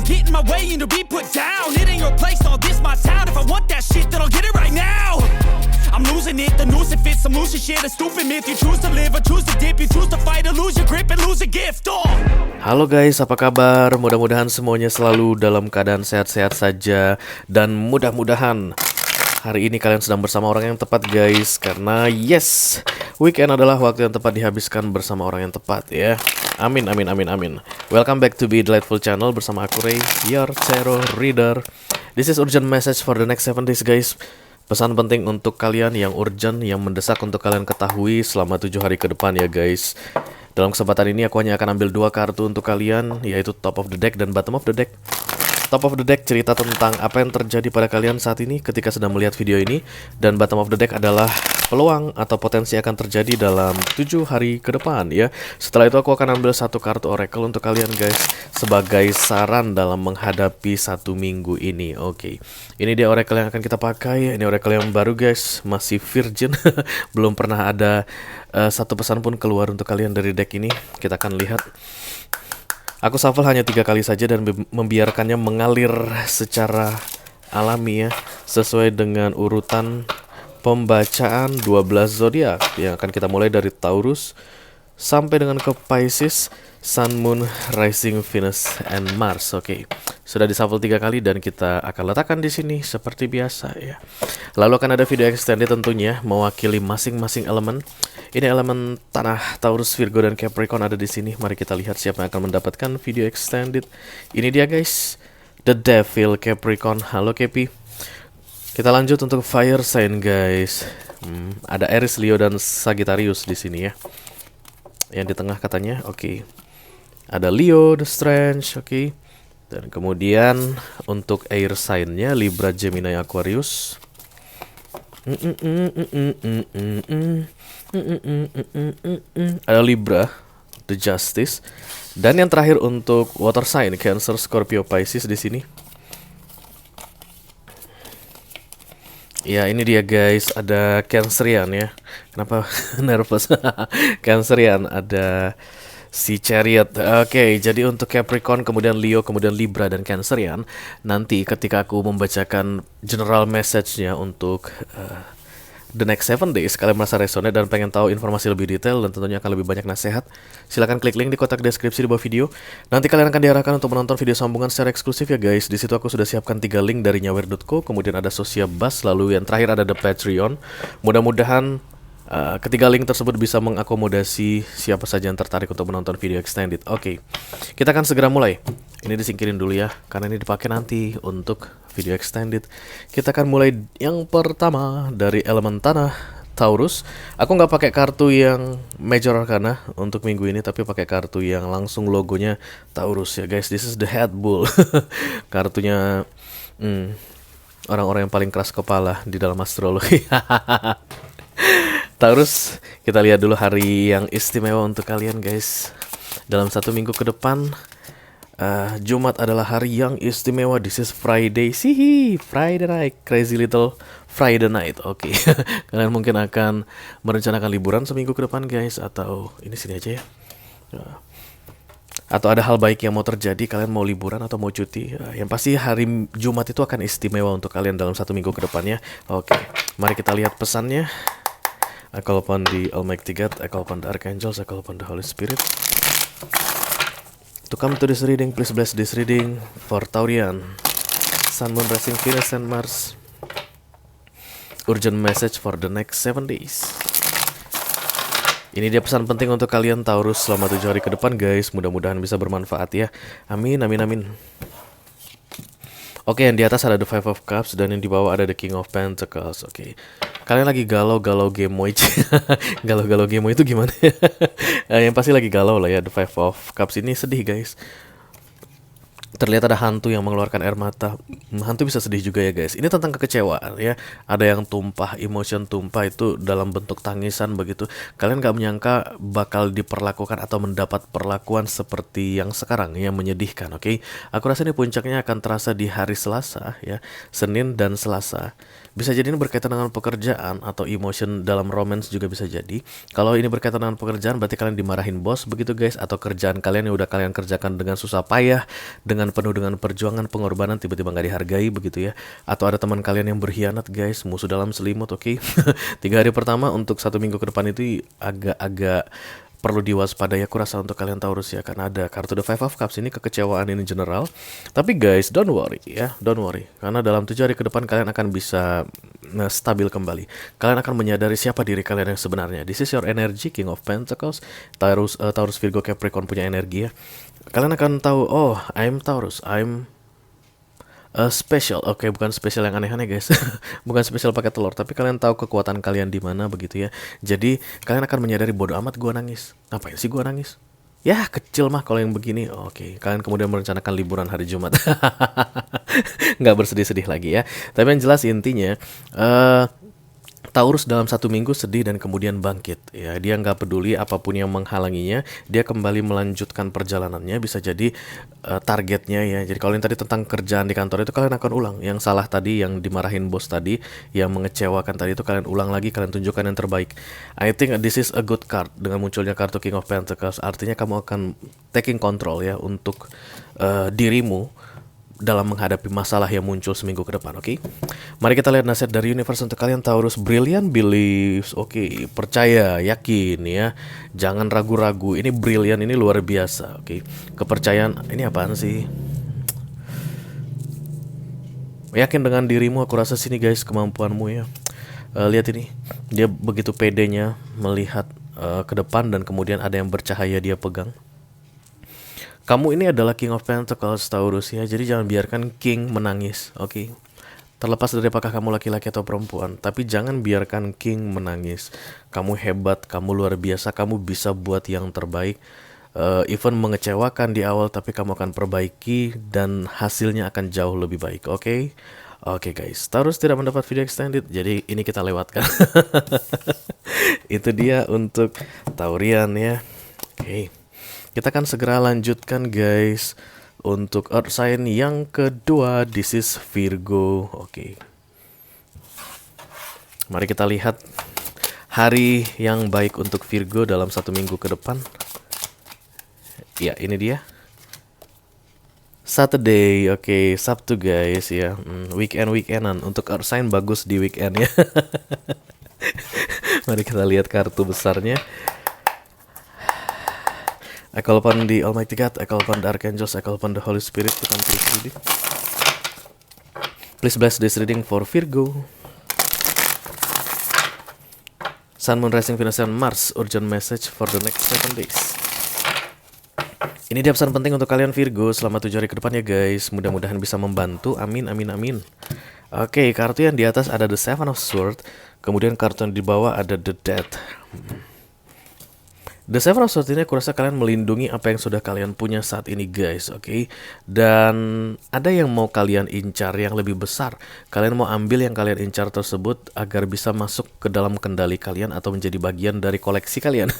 get in my way and to be put down. It ain't your place, all this my town. If I want that shit, then I'll get it right now. I'm losing it, the noose it fits. I'm losing shit, a stupid myth. You choose to live or choose to dip. You choose to fight or lose your grip and lose a gift. Halo guys, apa kabar? Mudah-mudahan semuanya selalu dalam keadaan sehat-sehat saja. Dan mudah-mudahan hari ini kalian sedang bersama orang yang tepat guys. Karena yes, weekend adalah waktu yang tepat dihabiskan bersama orang yang tepat ya. Amin, amin, amin, amin. Welcome back to Be Delightful Channel bersama aku Ray, your tarot reader. This is urgent message for the next 7 days guys. Pesan penting untuk kalian yang urgent, yang mendesak untuk kalian ketahui selama 7 hari ke depan ya guys. Dalam kesempatan ini aku hanya akan ambil 2 kartu untuk kalian, yaitu top of the deck dan bottom of the deck. Top of the deck cerita tentang apa yang terjadi pada kalian saat ini ketika sedang melihat video ini. Dan bottom of the deck adalah peluang atau potensi akan terjadi dalam 7 hari ke depan ya. Setelah itu aku akan ambil 1 kartu oracle untuk kalian guys, sebagai saran dalam menghadapi 1 minggu ini. Oke, ini dia oracle yang akan kita pakai. Ini oracle yang baru guys, masih virgin. Belum pernah ada satu pesan pun keluar untuk kalian dari deck ini. Kita akan lihat. Aku shuffle hanya 3 kali saja dan membiarkannya mengalir secara alami ya, sesuai dengan urutan pembacaan 12 zodiak yang akan kita mulai dari Taurus sampai dengan ke Pisces, Sun, Moon, Rising, Venus, and Mars. Oke, sudah di-shuffle 3 kali dan kita akan letakkan di sini seperti biasa ya. Lalu akan ada video extended tentunya mewakili masing-masing elemen. Ini elemen tanah, Taurus, Virgo, dan Capricorn ada di sini. Mari kita lihat siapa yang akan mendapatkan video extended. Ini dia guys, The Devil Capricorn. Halo Capi. Kita lanjut untuk fire sign guys. Ada Aries, Leo, dan Sagittarius di sini ya. Yang di tengah katanya, oke. Ada Leo, The Strange, oke. Dan kemudian untuk air sign-nya Libra, Gemini, Aquarius. Ada Libra, The Justice. Dan yang terakhir untuk water sign, Cancer, Scorpio, Pisces di sini. Ya, ini dia guys, ada Cancerian ya. Kenapa nervous? Cancerian, ada si Chariot. Oke, jadi untuk Capricorn, kemudian Leo, kemudian Libra, dan Cancerian, nanti ketika aku membacakan general message-nya untuk the next 7 days, kalian merasa resonate dan pengen tahu informasi lebih detail dan tentunya akan lebih banyak nasihat, silahkan klik link di kotak deskripsi di bawah video. Nanti kalian akan diarahkan untuk menonton video sambungan secara eksklusif ya guys. Di situ aku sudah siapkan 3 link dari nyawer.co, kemudian ada Sosia Bus, lalu yang terakhir ada The Patreon. Mudah-mudahan ketiga link tersebut bisa mengakomodasi siapa saja yang tertarik untuk menonton video extended. Oke, kita akan segera mulai. Ini disingkirin dulu ya, karena ini dipakai nanti untuk video extended. Kita akan mulai yang pertama dari elemen tanah, Taurus. Aku nggak pakai kartu yang major arcana untuk minggu ini, tapi pakai kartu yang langsung logonya Taurus ya guys. This is the head bull. Kartunya orang-orang yang paling keras kepala di dalam astrologi. Taurus, kita lihat dulu hari yang istimewa untuk kalian guys. Dalam 1 minggu ke depan, Jumat adalah hari yang istimewa. This is Friday. Friday night, crazy little Friday night. Oke. Kalian mungkin akan merencanakan liburan seminggu ke depan guys, atau ini sini aja ya. Atau ada hal baik yang mau terjadi, kalian mau liburan atau mau cuti. Yang pasti hari Jumat itu akan istimewa untuk kalian dalam 1 minggu ke depannya. Oke, mari kita lihat pesannya. I call upon the Almighty God, I call upon the Archangels, I call upon the Holy Spirit to come to this reading. Please bless this reading for Taurian, Sun, Moon, Rising, Venus, and Mars. Urgent message for the next 7 days. Ini dia pesan penting untuk kalian Taurus selama 7 hari ke depan guys. Mudah-mudahan bisa bermanfaat ya. Amin, amin, amin. Oke, yang di atas ada The Five of Cups dan yang di bawah ada The King of Pentacles. Oke. Kalian lagi galau-galau gemoy. Galau-galau gemoy itu gimana ya? Yang pasti lagi galau lah ya. The Five of Cups ini sedih guys. Terlihat ada hantu yang mengeluarkan air mata. Hantu bisa sedih juga ya guys. Ini tentang kekecewaan ya. Ada yang tumpah, emotion tumpah itu dalam bentuk tangisan begitu. Kalian gak menyangka bakal diperlakukan atau mendapat perlakuan seperti yang sekarang, yang menyedihkan. Oke, aku rasa ini puncaknya akan terasa di hari Selasa ya, Senin dan Selasa. Bisa jadi ini berkaitan dengan pekerjaan atau emotion dalam romance juga bisa jadi. Kalau ini berkaitan dengan pekerjaan berarti kalian dimarahin bos begitu guys, atau kerjaan kalian yang udah kalian kerjakan dengan susah payah, dengan dengan penuh dengan perjuangan, pengorbanan, tiba-tiba nggak dihargai begitu ya. Atau ada teman kalian yang berkhianat guys, musuh dalam selimut, oke. 3 hari pertama untuk 1 minggu ke depan itu agak-agak perlu diwaspadai aku rasa untuk kalian Taurus ya, karena ada kartu The Five of Cups ini, kekecewaan ini general. Tapi guys, don't worry ya, don't worry, karena dalam 7 hari ke depan kalian akan bisa stabil kembali. Kalian akan menyadari siapa diri kalian yang sebenarnya. This is your energy, King of Pentacles. Taurus, Virgo, Capricorn punya energi ya. Kalian akan tahu, oh, I'm Taurus, I'm special. Oke, bukan spesial yang aneh-aneh guys. Bukan spesial pakai telur, tapi kalian tahu kekuatan kalian di mana begitu ya. Jadi kalian akan menyadari bodoh amat gua nangis. Ngapain sih gua nangis? Ya kecil mah kalau yang begini. Oke, kalian kemudian merencanakan liburan hari Jumat. Nggak bersedih-sedih lagi ya. Tapi yang jelas intinya Taurus dalam 1 minggu sedih dan kemudian bangkit ya. Dia nggak peduli apapun yang menghalanginya, dia kembali melanjutkan perjalanannya. Bisa jadi targetnya ya. Jadi kalau yang tadi tentang kerjaan di kantor itu kalian akan ulang. Yang salah tadi, yang dimarahin bos tadi, yang mengecewakan tadi itu kalian ulang lagi, kalian tunjukkan yang terbaik. I think this is a good card dengan munculnya kartu King of Pentacles. Artinya kamu akan taking control ya untuk dirimu dalam menghadapi masalah yang muncul seminggu ke depan, oke? Mari kita lihat nasihat dari universe untuk kalian Taurus. Brilliant beliefs, oke? Percaya, yakin ya. Jangan ragu-ragu. Ini brilliant, ini luar biasa, oke? Kepercayaan, ini apaan sih? Yakin dengan dirimu, aku rasa sini guys, kemampuanmu ya. Lihat ini, dia begitu pedenya melihat ke depan dan kemudian ada yang bercahaya dia pegang. Kamu ini adalah King of Pentacles Taurus ya, jadi jangan biarkan King menangis, oke? Terlepas dari apakah kamu laki-laki atau perempuan, tapi jangan biarkan King menangis. Kamu hebat, kamu luar biasa, kamu bisa buat yang terbaik. Even mengecewakan di awal, tapi kamu akan perbaiki dan hasilnya akan jauh lebih baik, oke? Oke guys, Taurus tidak mendapat video extended, jadi ini kita lewatkan. Itu dia untuk Taurian ya, oke. Kita akan segera lanjutkan guys untuk Earth sign yang kedua. This is Virgo. Oke. Mari kita lihat hari yang baik untuk Virgo dalam 1 minggu ke depan. Ya, ini dia. Saturday, oke, Sabtu guys ya. Weekendan untuk Earth sign bagus di weekend ya. Mari kita lihat kartu besarnya. I call upon the Almighty God, I call upon the Archangels, I call upon the Holy Spirit to come through reading. Please bless this reading for Virgo. Sun, Moon, Rising, Venus, and Mars. Urgent message for the next 7 days. Ini dia pesan penting untuk kalian Virgo selama 7 hari ke depan ya guys. Mudah-mudahan bisa membantu. Amin, amin, amin. Oke, kartu yang di atas ada The Seven of Swords. Kemudian kartu yang di bawah ada The Death. The Seven of Swords ini aku rasa kalian melindungi apa yang sudah kalian punya saat ini guys, oke? Dan ada yang mau kalian incar yang lebih besar. Kalian mau ambil yang kalian incar tersebut agar bisa masuk ke dalam kendali kalian atau menjadi bagian dari koleksi kalian.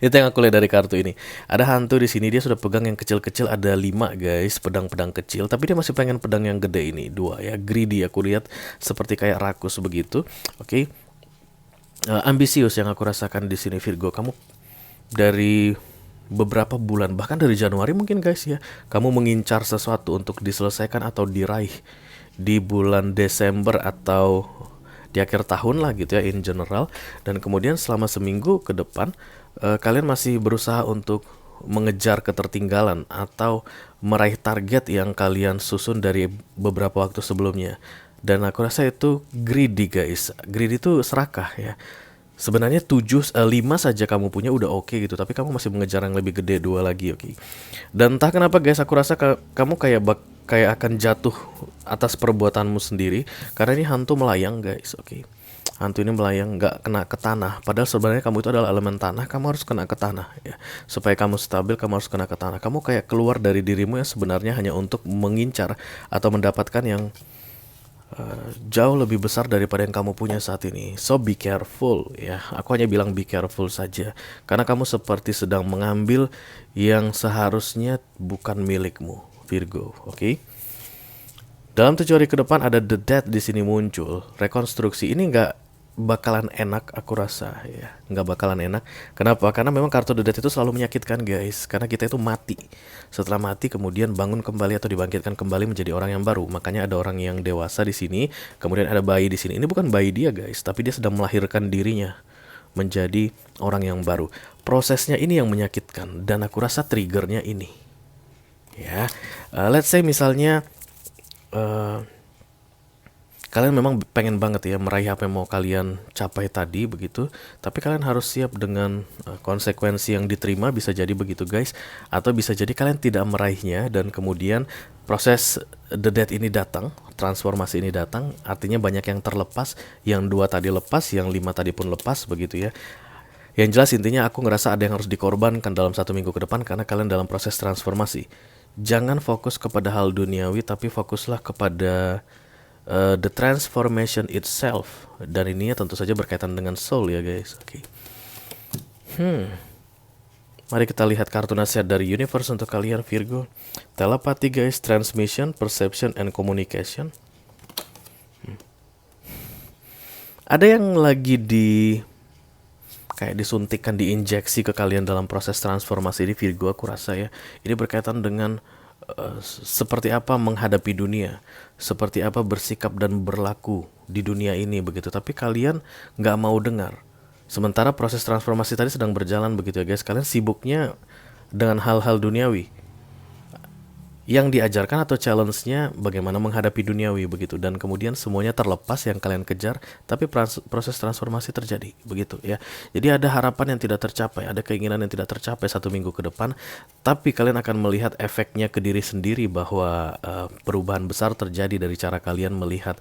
Itu yang aku lihat dari kartu ini. Ada hantu di sini, dia sudah pegang yang kecil-kecil, ada 5 guys, pedang-pedang kecil. Tapi dia masih pengen pedang yang gede ini, 2 ya, greedy aku lihat seperti kayak rakus begitu, oke? Ambisius yang aku rasakan di sini Virgo, kamu dari beberapa bulan, bahkan dari Januari mungkin guys ya, kamu mengincar sesuatu untuk diselesaikan atau diraih di bulan Desember atau di akhir tahun lah gitu ya in general. Dan kemudian selama seminggu ke depan kalian masih berusaha untuk mengejar ketertinggalan atau meraih target yang kalian susun dari beberapa waktu sebelumnya. Dan aku rasa itu greedy guys. Greedy itu serakah ya. Sebenarnya 5 saja kamu punya udah oke gitu, tapi kamu masih mengejar yang lebih gede, 2 lagi, oke. Dan entah kenapa guys, aku rasa kamu kayak akan jatuh atas perbuatanmu sendiri, karena ini hantu melayang guys, oke. Hantu ini melayang, nggak kena ke tanah. Padahal sebenarnya kamu itu adalah elemen tanah, kamu harus kena ke tanah ya. Supaya kamu stabil, kamu harus kena ke tanah. Kamu kayak keluar dari dirimu yang sebenarnya hanya untuk mengincar atau mendapatkan yang jauh lebih besar daripada yang kamu punya saat ini. So be careful ya. Aku hanya bilang be careful saja, karena kamu seperti sedang mengambil yang seharusnya bukan milikmu Virgo, oke? Dalam 7 hari ke depan ada The Death di sini muncul. Rekonstruksi ini bakalan enak, aku rasa ya nggak bakalan enak. Kenapa? Karena memang kartu The Dead itu selalu menyakitkan guys, karena kita itu mati, setelah mati kemudian bangun kembali atau dibangkitkan kembali menjadi orang yang baru. Makanya ada orang yang dewasa di sini, kemudian ada bayi di sini. Ini bukan bayi dia guys, tapi dia sedang melahirkan dirinya menjadi orang yang baru. Prosesnya ini yang menyakitkan, dan aku rasa triggernya ini ya. Let's say misalnya kalian memang pengen banget ya meraih apa yang mau kalian capai tadi begitu, tapi kalian harus siap dengan konsekuensi yang diterima. Bisa jadi begitu guys, atau bisa jadi kalian tidak meraihnya dan kemudian proses The Dead ini datang, transformasi ini datang, artinya banyak yang terlepas, yang 2 tadi lepas, yang 5 tadi pun lepas begitu ya. Yang jelas intinya aku ngerasa ada yang harus dikorbankan dalam 1 minggu ke depan karena kalian dalam proses transformasi. Jangan fokus kepada hal duniawi, tapi fokuslah kepada the transformation itself, dan ini tentu saja berkaitan dengan soul ya guys. Oke. Mari kita lihat kartu nasihat dari universe untuk kalian Virgo. Telepathy guys, transmission, perception, and communication. Ada yang lagi kayak disuntikkan, diinjeksi ke kalian dalam proses transformasi ini Virgo, aku rasa ya. Ini berkaitan dengan seperti apa menghadapi dunia, seperti apa bersikap dan berlaku di dunia ini begitu. Tapi kalian nggak mau dengar. Sementara proses transformasi tadi sedang berjalan begitu ya guys. Kalian sibuknya dengan hal-hal duniawi. Yang diajarkan atau challenge-nya bagaimana menghadapi duniawi begitu, dan kemudian semuanya terlepas yang kalian kejar, tapi proses transformasi terjadi begitu ya. Jadi ada harapan yang tidak tercapai, ada keinginan yang tidak tercapai 1 minggu ke depan, tapi kalian akan melihat efeknya ke diri sendiri bahwa perubahan besar terjadi dari cara kalian melihat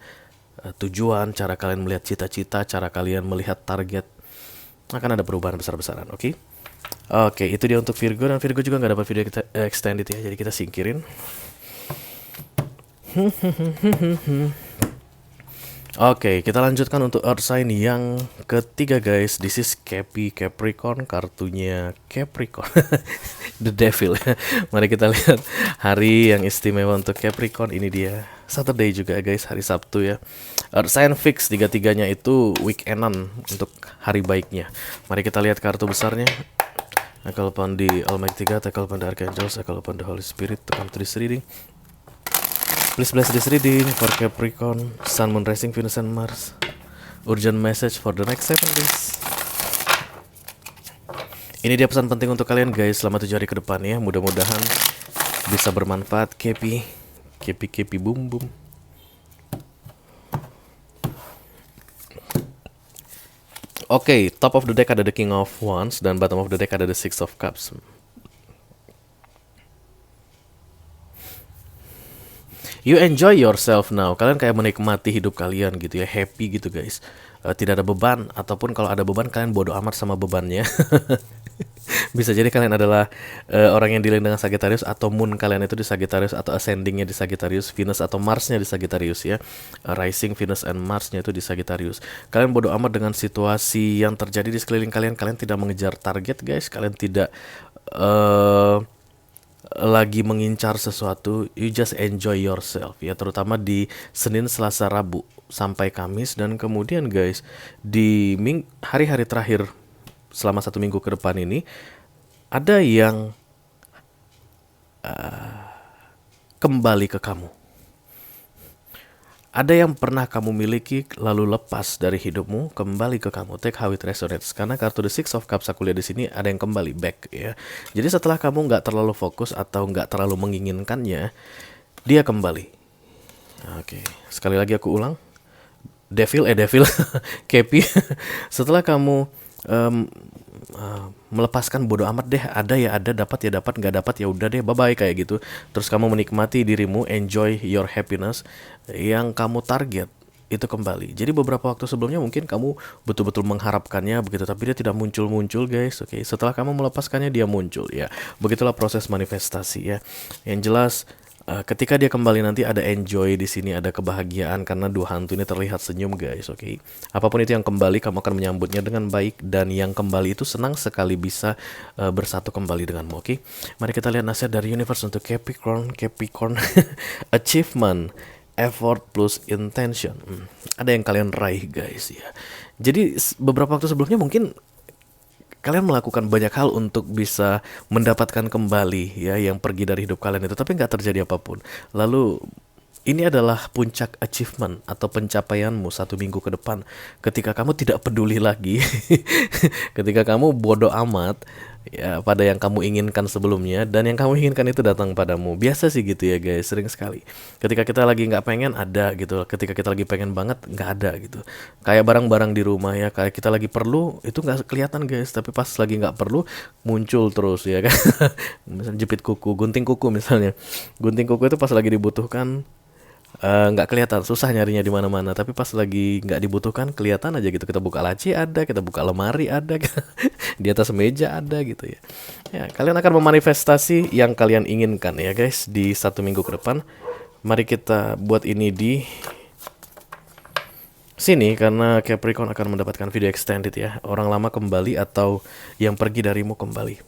tujuan, cara kalian melihat cita-cita, cara kalian melihat target. Akan ada perubahan besar-besaran, oke? Oke, itu dia untuk Virgo, dan Virgo juga nggak dapat video kita extended ya, jadi kita singkirin. Oke, kita lanjutkan untuk Earth sign yang ketiga guys. This is Capricorn, kartunya Capricorn, the devil. Mari kita lihat hari yang istimewa untuk Capricorn. Ini dia Saturday juga guys, hari Sabtu ya. Earth sign fix, 3-3-nya itu weekendan untuk hari baiknya. Mari kita lihat kartu besarnya. I call upon the Almighty God, I call upon the Archangels, I call upon the Holy Spirit to come to this reading. Please bless this reading for Capricorn, Sun, Moon, Rising, Venus, and Mars. Urgent message for the next 7 days. Ini dia pesan penting untuk kalian guys selama 7 hari ke depan ya. Mudah-mudahan bisa bermanfaat. Kepi boom boom. Oke, top of the deck ada the King of Wands, dan bottom of the deck ada the Six of Cups. You enjoy yourself now. Kalian kayak menikmati hidup kalian gitu ya, happy gitu guys. Tidak ada beban, ataupun kalau ada beban kalian bodo amat sama bebannya. Bisa jadi kalian adalah orang yang dealing dengan Sagittarius, atau moon kalian itu di Sagittarius, atau ascendingnya di Sagittarius, Venus atau Marsnya di Sagittarius ya. Rising Venus and Marsnya itu di Sagittarius. Kalian bodo amat dengan situasi yang terjadi di sekeliling kalian. Kalian tidak mengejar target guys. Kalian tidak lagi mengincar sesuatu. You just enjoy yourself ya, terutama di Senin, Selasa, Rabu sampai Kamis, dan kemudian guys di hari-hari terakhir selama 1 minggu ke depan ini ada yang kembali ke kamu. Ada yang pernah kamu miliki lalu lepas dari hidupmu, kembali ke kamu. Take how it resonates. Karena kartu the Six of Cups aku lihat di sini ada yang kembali back ya. Jadi setelah kamu nggak terlalu fokus atau nggak terlalu menginginkannya, dia kembali. Oke, sekali lagi aku ulang. Devil, Kepi. Setelah kamu melepaskan bodo amat deh, ada ya ada, dapat ya dapat, nggak dapat ya udah deh, bye bye kayak gitu. Terus kamu menikmati dirimu, enjoy your happiness, yang kamu target itu kembali. Jadi beberapa waktu sebelumnya mungkin kamu betul-betul mengharapkannya begitu, tapi dia tidak muncul guys. Oke, setelah kamu melepaskannya dia muncul ya. Begitulah proses manifestasi ya. Yang jelas ketika dia kembali nanti ada enjoy di sini, ada kebahagiaan karena 2 hantu ini terlihat senyum guys. Oke. Apapun itu yang kembali, kamu akan menyambutnya dengan baik, dan yang kembali itu senang sekali bisa bersatu kembali denganmu. Oke. Mari kita lihat nasihat dari universe untuk Capricorn. Achievement, effort plus intention. Ada yang kalian raih guys ya. Jadi beberapa waktu sebelumnya mungkin kalian melakukan banyak hal untuk bisa mendapatkan kembali ya yang pergi dari hidup kalian itu, tapi nggak terjadi apapun. Lalu ini adalah puncak achievement atau pencapaianmu 1 minggu ke depan ketika kamu tidak peduli lagi, ketika kamu bodoh amat ya pada yang kamu inginkan sebelumnya, dan yang kamu inginkan itu datang padamu. Biasa sih gitu ya guys, sering sekali. Ketika kita lagi nggak pengen ada gitu, ketika kita lagi pengen banget nggak ada gitu. Kayak barang-barang di rumah ya, kayak kita lagi perlu itu nggak kelihatan guys, tapi pas lagi nggak perlu muncul terus ya kan. Misalnya jepit kuku, gunting kuku misalnya, gunting kuku itu pas lagi dibutuhkan nggak kelihatan, susah nyarinya di mana-mana, tapi pas lagi nggak dibutuhkan kelihatan aja gitu. Kita buka laci ada, kita buka lemari ada, di atas meja ada gitu ya. Ya, kalian akan memanifestasi yang kalian inginkan ya guys di 1 minggu ke depan. Mari kita buat ini di sini karena Capricorn akan mendapatkan video extended ya. Orang lama kembali atau yang pergi darimu kembali.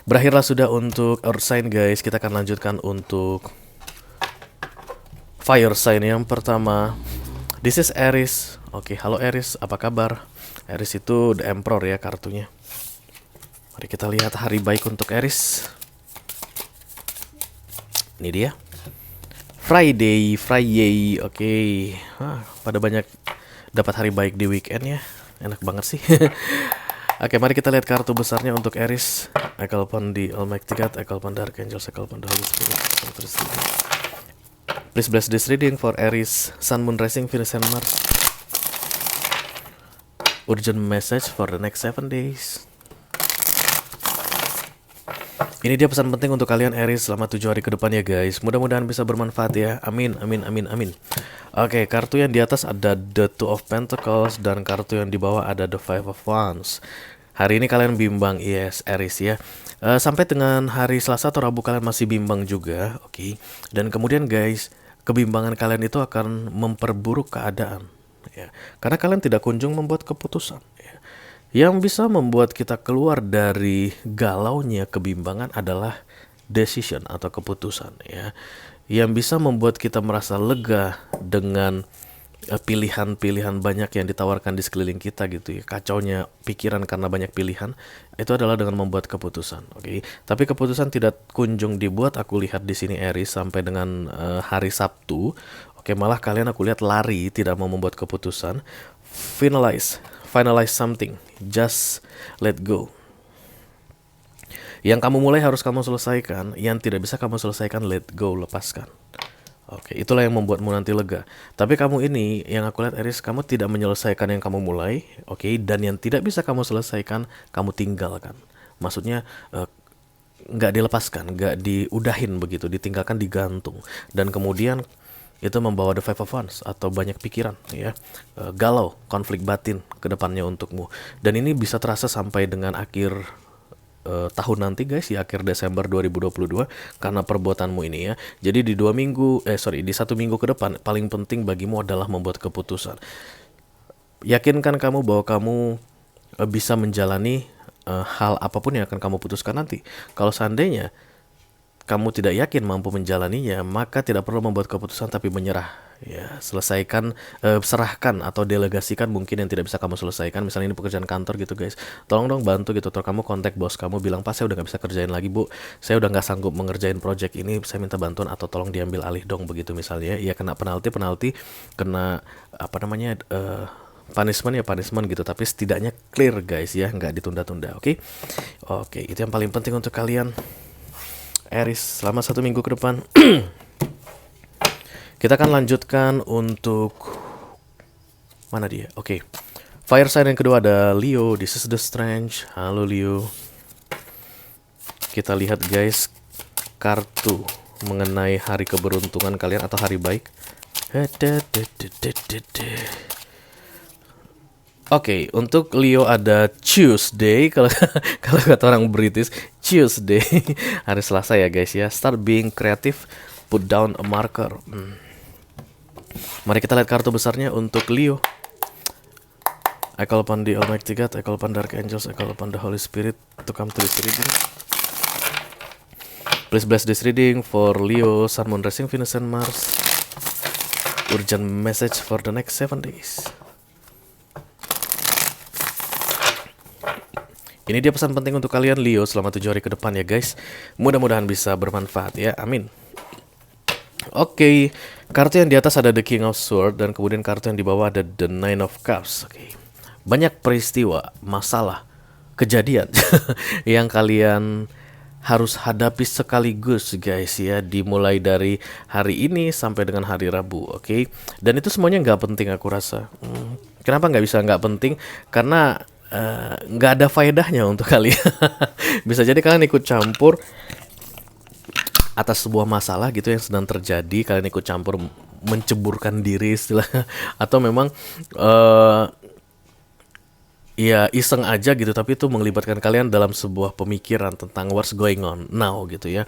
Berakhirlah sudah untuk Earth sign guys. Kita akan lanjutkan untuk Fire sign yang pertama. This is Aries. Oke, halo Aries, apa kabar? Aries itu The Emperor ya kartunya. Mari kita lihat hari baik untuk Aries. Ini dia. Friday. Oke. Pada banyak dapat hari baik di weekend ya. Enak banget sih. Oke, mari kita lihat kartu besarnya untuk Aries. Ekel upon the Almighty God, Ekel upon the Archangels, Ekel upon the Holy Spirit. Please bless this reading for Aries, Sun, Moon, Rising, Venus, and Mars. Urgent message for the next 7 days. Ini dia pesan penting untuk kalian Aries selama 7 hari ke depan ya guys. Mudah-mudahan bisa bermanfaat ya. Amin. Oke, kartu yang di atas ada The Two of Pentacles dan kartu yang di bawah ada The Five of Wands. Hari ini kalian bimbang, yes Aries ya. Sampai dengan hari Selasa atau Rabu kalian masih bimbang juga, oke. Dan kemudian guys, kebimbangan kalian itu akan memperburuk keadaan, ya. Karena kalian tidak kunjung membuat keputusan. Ya. Yang bisa membuat kita keluar dari galaunya kebimbangan adalah decision atau keputusan, ya. Yang bisa membuat kita merasa lega dengan pilihan-pilihan banyak yang ditawarkan di sekeliling kita gitu ya. Kacaunya pikiran karena banyak pilihan itu adalah dengan membuat keputusan, oke. Tapi keputusan tidak kunjung dibuat. Aku lihat di sini Aries sampai dengan hari Sabtu. Oke, malah kalian aku lihat lari, tidak mau membuat keputusan. Finalize something. Just let go. Yang kamu mulai harus kamu selesaikan, yang tidak bisa kamu selesaikan let go, lepaskan. Oke, itulah yang membuatmu nanti lega. Tapi kamu ini, yang aku lihat Aries, kamu tidak menyelesaikan yang kamu mulai, oke, dan yang tidak bisa kamu selesaikan, kamu tinggalkan. Maksudnya, nggak dilepaskan, nggak diudahin begitu, ditinggalkan, digantung. Dan kemudian, itu membawa the five of wands, atau banyak pikiran, ya. Galau, konflik batin ke depannya untukmu. Dan ini bisa terasa sampai dengan akhir tahun nanti guys, di akhir Desember 2022 karena perbuatanmu ini ya. Jadi di 1 minggu ke depan paling penting bagimu adalah membuat keputusan. Yakinkan kamu bahwa kamu bisa menjalani hal apapun yang akan kamu putuskan nanti. Kalau seandainya kamu tidak yakin mampu menjalaninya, maka tidak perlu membuat keputusan tapi menyerah. Ya, selesaikan, serahkan atau delegasikan mungkin yang tidak bisa kamu selesaikan. Misalnya ini pekerjaan kantor gitu guys, tolong dong bantu gitu. Atau kamu kontak bos kamu, bilang Pak saya udah gak bisa kerjain lagi Bu, saya udah gak sanggup mengerjain project ini, saya minta bantuan atau tolong diambil alih dong begitu misalnya. Ya kena penalti, kena punishment gitu, tapi setidaknya clear guys ya, nggak ditunda-tunda. Oke, itu yang paling penting untuk kalian Aries selama 1 minggu ke depan. Kita akan lanjutkan untuk mana dia? Oke. Fire sign yang kedua ada Leo. This is the Strange. Halo Leo. Kita lihat guys kartu mengenai hari keberuntungan kalian atau hari baik. Oke, untuk Leo ada Tuesday, kalau kata orang British, Tuesday, hari Selasa ya guys ya. Start being creative, put down a marker. Mari kita lihat kartu besarnya untuk Leo. I call upon the Almighty God, I call upon the Archangels, I call upon the Holy Spirit to come to this reading. Please bless this reading for Leo, Sun, Moon, Rising, Venus, and Mars. Urgent message for the next 7 days. Ini dia pesan penting untuk kalian Leo selama 7 hari ke depan ya guys. Mudah-mudahan bisa bermanfaat ya, amin. Oke, kartu yang di atas ada The King of Swords dan kemudian kartu yang di bawah ada The Nine of Cups. Oke. Banyak peristiwa, masalah, kejadian yang kalian harus hadapi sekaligus guys ya, dimulai dari hari ini sampai dengan hari Rabu, oke? Dan itu semuanya nggak penting aku rasa. Kenapa nggak bisa nggak penting? Karena nggak ada faedahnya untuk kalian. Bisa jadi kalian ikut campur atas sebuah masalah gitu yang sedang terjadi, kalian ikut campur menceburkan diri istilahnya, atau memang ya iseng aja gitu, tapi itu melibatkan kalian dalam sebuah pemikiran tentang what's going on now gitu ya.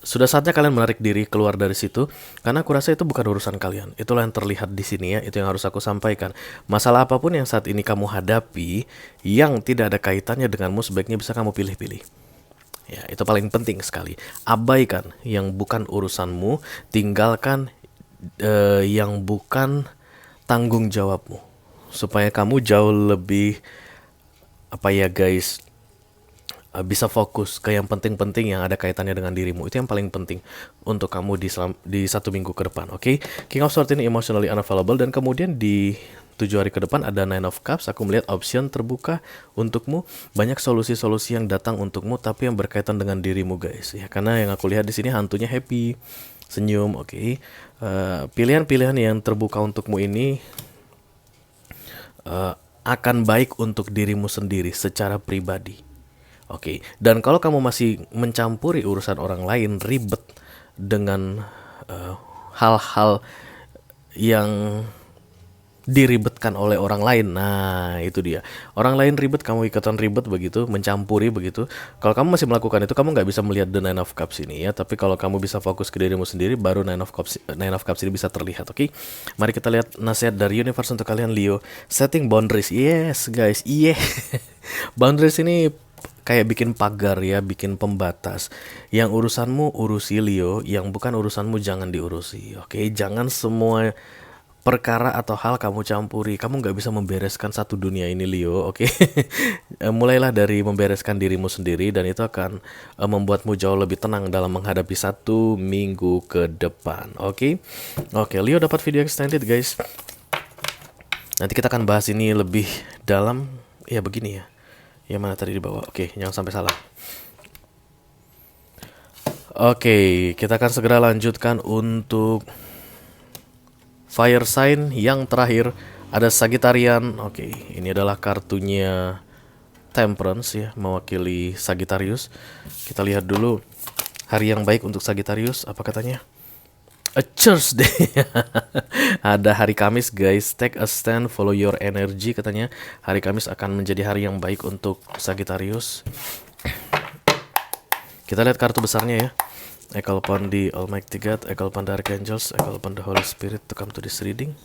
Sudah saatnya kalian menarik diri keluar dari situ, karena aku rasa itu bukan urusan kalian. Itulah yang terlihat di sini ya, itu yang harus aku sampaikan. Masalah apapun yang saat ini kamu hadapi, yang tidak ada kaitannya denganmu, sebaiknya bisa kamu pilih-pilih. Ya, itu paling penting sekali. Abaikan yang bukan urusanmu, tinggalkan yang bukan tanggung jawabmu, supaya kamu jauh lebih bisa fokus ke yang penting-penting yang ada kaitannya dengan dirimu. Itu yang paling penting untuk kamu di 1 minggu ke depan, oke? King of Swords ini emotionally unavailable, dan kemudian di 7 hari ke depan ada Nine of Cups. Aku melihat option terbuka untukmu, banyak solusi-solusi yang datang untukmu, tapi yang berkaitan dengan dirimu guys ya. Karena yang aku lihat di sini hantunya happy, senyum, oke? Pilihan-pilihan yang terbuka untukmu ini akan baik untuk dirimu sendiri secara pribadi. Oke, dan kalau kamu masih mencampuri urusan orang lain, ribet dengan hal-hal yang diribetkan oleh orang lain, nah itu dia. Orang lain ribet, kamu ikutan ribet begitu, mencampuri begitu. Kalau kamu masih melakukan itu, kamu nggak bisa melihat The Nine of Cups ini ya. Tapi kalau kamu bisa fokus ke dirimu sendiri, baru Nine of Cups ini bisa terlihat, oke? Mari kita lihat nasihat dari universe untuk kalian Leo. Setting boundaries, yes guys, iya. Boundaries ini kayak bikin pagar ya, bikin pembatas. Yang urusanmu urusi Leo, yang bukan urusanmu jangan diurusi, oke? Jangan semua perkara atau hal kamu campuri. Kamu nggak bisa membereskan satu dunia ini Leo, oke? Mulailah dari membereskan dirimu sendiri, dan itu akan membuatmu jauh lebih tenang dalam menghadapi 1 minggu ke depan, oke? Oke, Leo dapat video extended guys. Nanti kita akan bahas ini lebih dalam. Ya begini ya. Yang mana tadi di bawah? Oke, jangan sampai salah. Oke, kita akan segera lanjutkan untuk fire sign yang terakhir. Ada Sagittarian. Oke, ini adalah kartunya Temperance ya, mewakili Sagittarius. Kita lihat dulu hari yang baik untuk Sagittarius, apa katanya? A Thursday. Ada hari Kamis guys. Take a stand, follow your energy katanya. Hari Kamis akan menjadi hari yang baik untuk Sagittarius. Kita lihat kartu besarnya ya. I call upon the Almighty God, I call upon the Archangels, I call upon the Holy Spirit to come to this reading.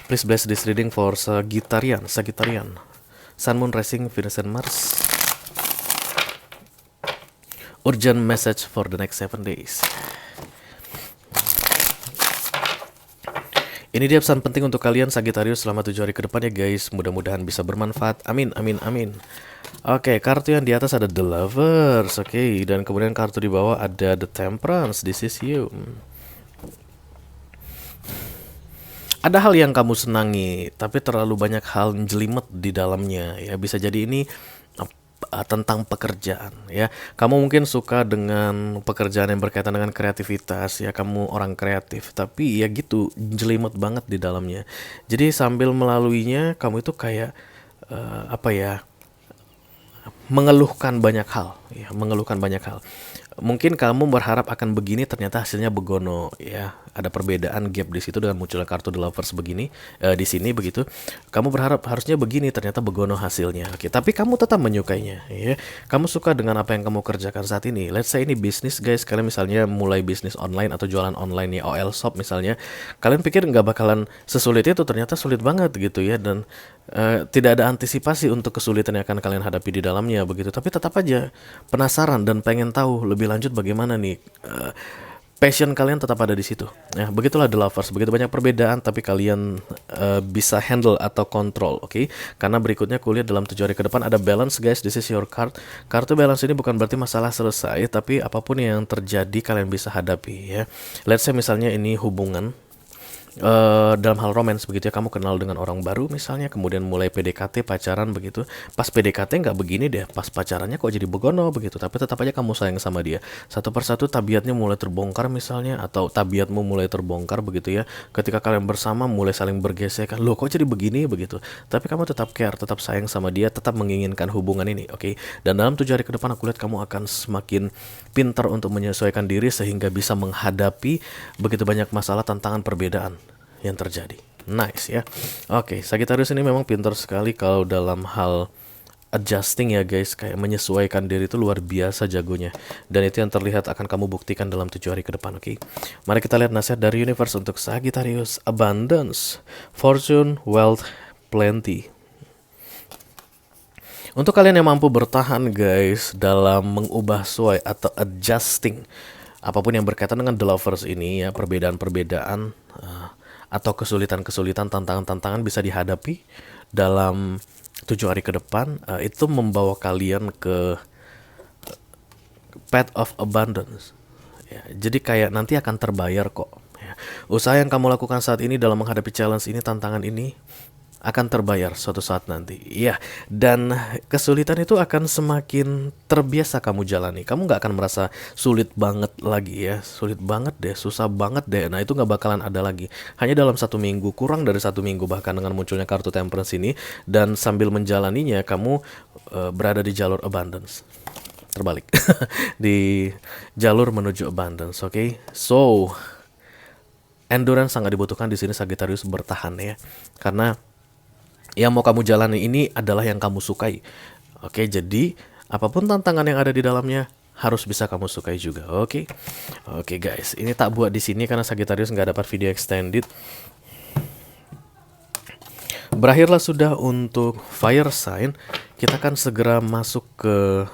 Please bless this reading for Sagittarian. Sun, Moon, Rising, Venus, and Mars. Urgent message for the next 7 days. Ini dia pesan penting untuk kalian Sagittarius selama 7 hari ke depan ya guys. Mudah-mudahan bisa bermanfaat. Amin, amin, amin. Oke, kartu yang di atas ada The Lovers. Oke, dan kemudian kartu di bawah ada The Temperance. This is you. Ada hal yang kamu senangi, tapi terlalu banyak hal jelimet di dalamnya. Ya, bisa jadi ini tentang pekerjaan ya. Kamu mungkin suka dengan pekerjaan yang berkaitan dengan kreativitas ya, kamu orang kreatif, tapi ya gitu jelimet banget di dalamnya. Jadi sambil melaluinya kamu itu kayak mengeluhkan banyak hal ya, mengeluhkan banyak hal. Mungkin kamu berharap akan begini, ternyata hasilnya begono ya. Ada perbedaan gap di situ dengan munculnya kartu The Lovers begini di sini begitu. Kamu berharap harusnya begini, ternyata begono hasilnya. Oke, tapi kamu tetap menyukainya ya. Kamu suka dengan apa yang kamu kerjakan saat ini. Let's say ini bisnis guys, kalian misalnya mulai bisnis online atau jualan online ya, OL shop misalnya. Kalian pikir nggak bakalan sesulit itu, ternyata sulit banget gitu ya, dan tidak ada antisipasi untuk kesulitan yang akan kalian hadapi di dalamnya begitu. Tapi tetap aja penasaran dan pengen tahu lebih lanjut bagaimana nih. Passion kalian tetap ada di situ. Ya, begitulah The Lovers. Begitu banyak perbedaan, tapi kalian bisa handle atau kontrol, oke? Karena berikutnya kulihat dalam 7 hari ke depan ada balance, guys. This is your card. Kartu balance ini bukan berarti masalah selesai, tapi apapun yang terjadi kalian bisa hadapi, ya. Let's say misalnya ini hubungan. Dalam hal romance begitu ya, kamu kenal dengan orang baru misalnya, kemudian mulai PDKT, pacaran begitu. Pas PDKT nggak begini deh, pas pacarannya kok jadi begono begitu, tapi tetap aja kamu sayang sama dia. Satu persatu tabiatnya mulai terbongkar misalnya, atau tabiatmu mulai terbongkar begitu ya. Ketika kalian bersama mulai saling bergesekan, loh kok jadi begini begitu. Tapi kamu tetap care, tetap sayang sama dia, tetap menginginkan hubungan ini, oke? Dan dalam 7 hari ke depan aku lihat kamu akan semakin pintar untuk menyesuaikan diri sehingga bisa menghadapi begitu banyak masalah, tantangan, perbedaan yang terjadi. Nice ya. Oke, Sagittarius ini memang pintar sekali kalau dalam hal adjusting ya guys, kayak menyesuaikan diri itu luar biasa jagonya. Dan itu yang terlihat akan kamu buktikan dalam 7 hari ke depan, oke? Mari kita lihat nasihat dari universe untuk Sagittarius. Abundance, fortune, wealth, plenty. Untuk kalian yang mampu bertahan guys dalam mengubah sesuai atau adjusting apapun yang berkaitan dengan The Lovers ini ya, perbedaan-perbedaan atau kesulitan-kesulitan, tantangan-tantangan bisa dihadapi dalam 7 hari ke depan, itu membawa kalian ke path of abundance ya, jadi kayak nanti akan terbayar kok ya. Usaha yang kamu lakukan saat ini dalam menghadapi challenge ini, tantangan ini akan terbayar suatu saat nanti. Iya, dan kesulitan itu akan semakin terbiasa kamu jalani. Kamu nggak akan merasa sulit banget lagi ya. Sulit banget deh, susah banget deh. Nah itu nggak bakalan ada lagi. Hanya dalam 1 minggu, kurang dari 1 minggu bahkan dengan munculnya kartu Temperance ini. Dan sambil menjalaninya, kamu berada di jalur abundance. Terbalik. Di jalur menuju abundance, oke? So, endurance sangat dibutuhkan di sini Sagittarius, bertahan ya. Karena yang mau kamu jalani ini adalah yang kamu sukai. Oke, jadi apapun tantangan yang ada di dalamnya harus bisa kamu sukai juga. Oke. Oke guys, ini tak buat di sini karena Sagittarius nggak dapat video extended. Berakhirlah sudah untuk fire sign. Kita akan segera masuk ke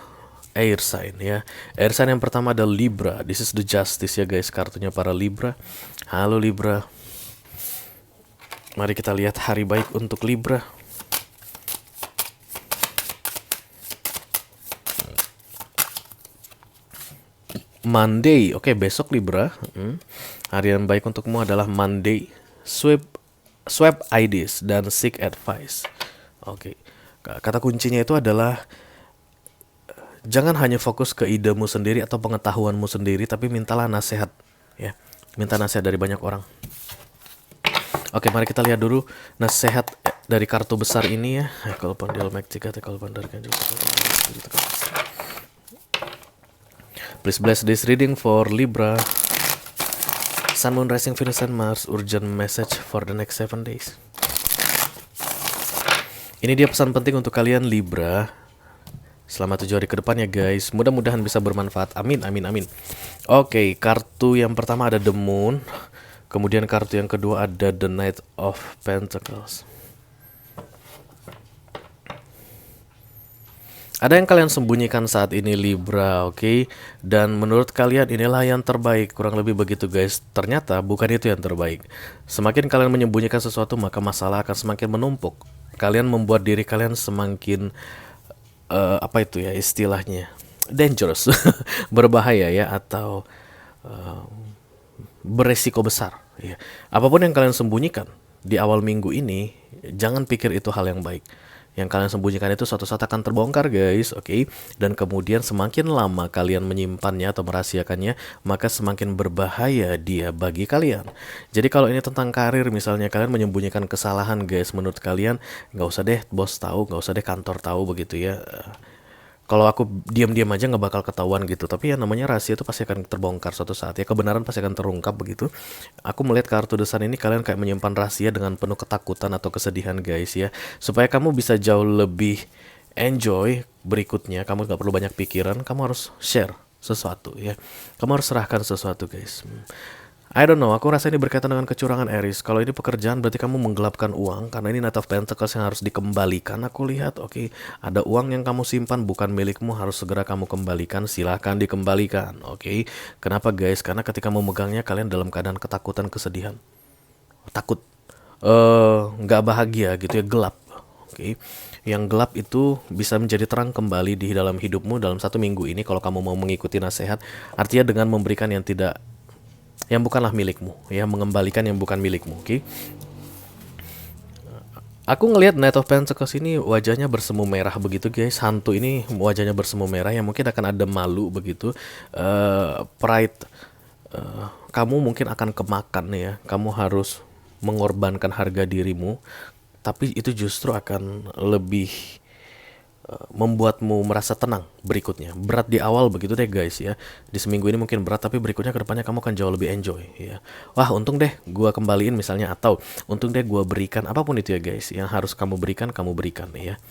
air sign ya. Air sign yang pertama ada Libra. This is the justice ya guys, kartunya para Libra. Halo Libra. Mari kita lihat hari baik untuk Libra. Monday, oke, besok Libra. Hari yang baik untukmu adalah Monday. Swap ideas dan seek advice. Oke, kata kuncinya itu adalah jangan hanya fokus ke idemu sendiri atau pengetahuanmu sendiri, tapi mintalah nasihat ya. Minta nasihat dari banyak orang. Oke, mari kita lihat dulu nasihat dari kartu besar ini ya. Kalau pandil Mac 3, kalau pandarkan juga. Please bless this reading for Libra. Sun, Moon, Rising, Venus, and Mars. Urgent message for the next 7 days. Ini dia pesan penting untuk kalian Libra. Selama 7 hari ke depan ya guys. Mudah-mudahan bisa bermanfaat. Amin, amin, amin. Oke, kartu yang pertama ada The Moon. Kemudian kartu yang kedua ada The Knight of Pentacles. Ada yang kalian sembunyikan saat ini Libra, oke? Dan menurut kalian inilah yang terbaik, kurang lebih begitu guys. Ternyata bukan itu yang terbaik. Semakin kalian menyembunyikan sesuatu, maka masalah akan semakin menumpuk. Kalian membuat diri kalian semakin apa itu ya istilahnya, dangerous, berbahaya ya, atau beresiko besar ya. Apapun yang kalian sembunyikan di awal minggu ini, jangan pikir itu hal yang baik. Yang kalian sembunyikan itu suatu saat akan terbongkar guys, oke? Dan kemudian semakin lama kalian menyimpannya atau merahasiakannya, maka semakin berbahaya dia bagi kalian. Jadi kalau ini tentang karir misalnya, kalian menyembunyikan kesalahan guys, menurut kalian nggak usah deh bos tahu, nggak usah deh kantor tahu begitu ya. Kalau aku diam-diam aja nggak bakal ketahuan gitu. Tapi ya namanya rahasia itu pasti akan terbongkar suatu saat ya. Kebenaran pasti akan terungkap begitu. Aku melihat kartu desan ini kalian kayak menyimpan rahasia dengan penuh ketakutan atau kesedihan guys ya. Supaya kamu bisa jauh lebih enjoy berikutnya. Kamu nggak perlu banyak pikiran. Kamu harus share sesuatu ya. Kamu harus serahkan sesuatu guys. I don't know, aku rasa ini berkaitan dengan kecurangan Aries. Kalau ini pekerjaan berarti kamu menggelapkan uang, karena ini Knight of Pentacles yang harus dikembalikan. Aku lihat, oke, ada uang yang kamu simpan bukan milikmu, harus segera kamu kembalikan. Silahkan dikembalikan, oke. Kenapa guys? Karena ketika memegangnya kalian dalam keadaan ketakutan, kesedihan, takut, nggak bahagia gitu ya, gelap, oke. Yang gelap itu bisa menjadi terang kembali di dalam hidupmu dalam 1 minggu ini kalau kamu mau mengikuti nasihat. Artinya dengan memberikan yang bukanlah milikmu, ya, mengembalikan yang bukan milikmu, oke? Aku ngelihat Knight of Pentacles ini wajahnya bersemu merah begitu guys. Hantu ini wajahnya bersemu merah yang mungkin akan ada malu begitu, pride, kamu mungkin akan kemakan ya. Kamu harus mengorbankan harga dirimu, tapi itu justru akan lebih membuatmu merasa tenang berikutnya. Berat di awal begitu deh guys ya. Di seminggu ini mungkin berat, tapi berikutnya kedepannya kamu akan jauh lebih enjoy ya. Wah untung deh gua kembaliin misalnya, atau untung deh gua berikan, apapun itu ya guys. Yang harus kamu berikan ya.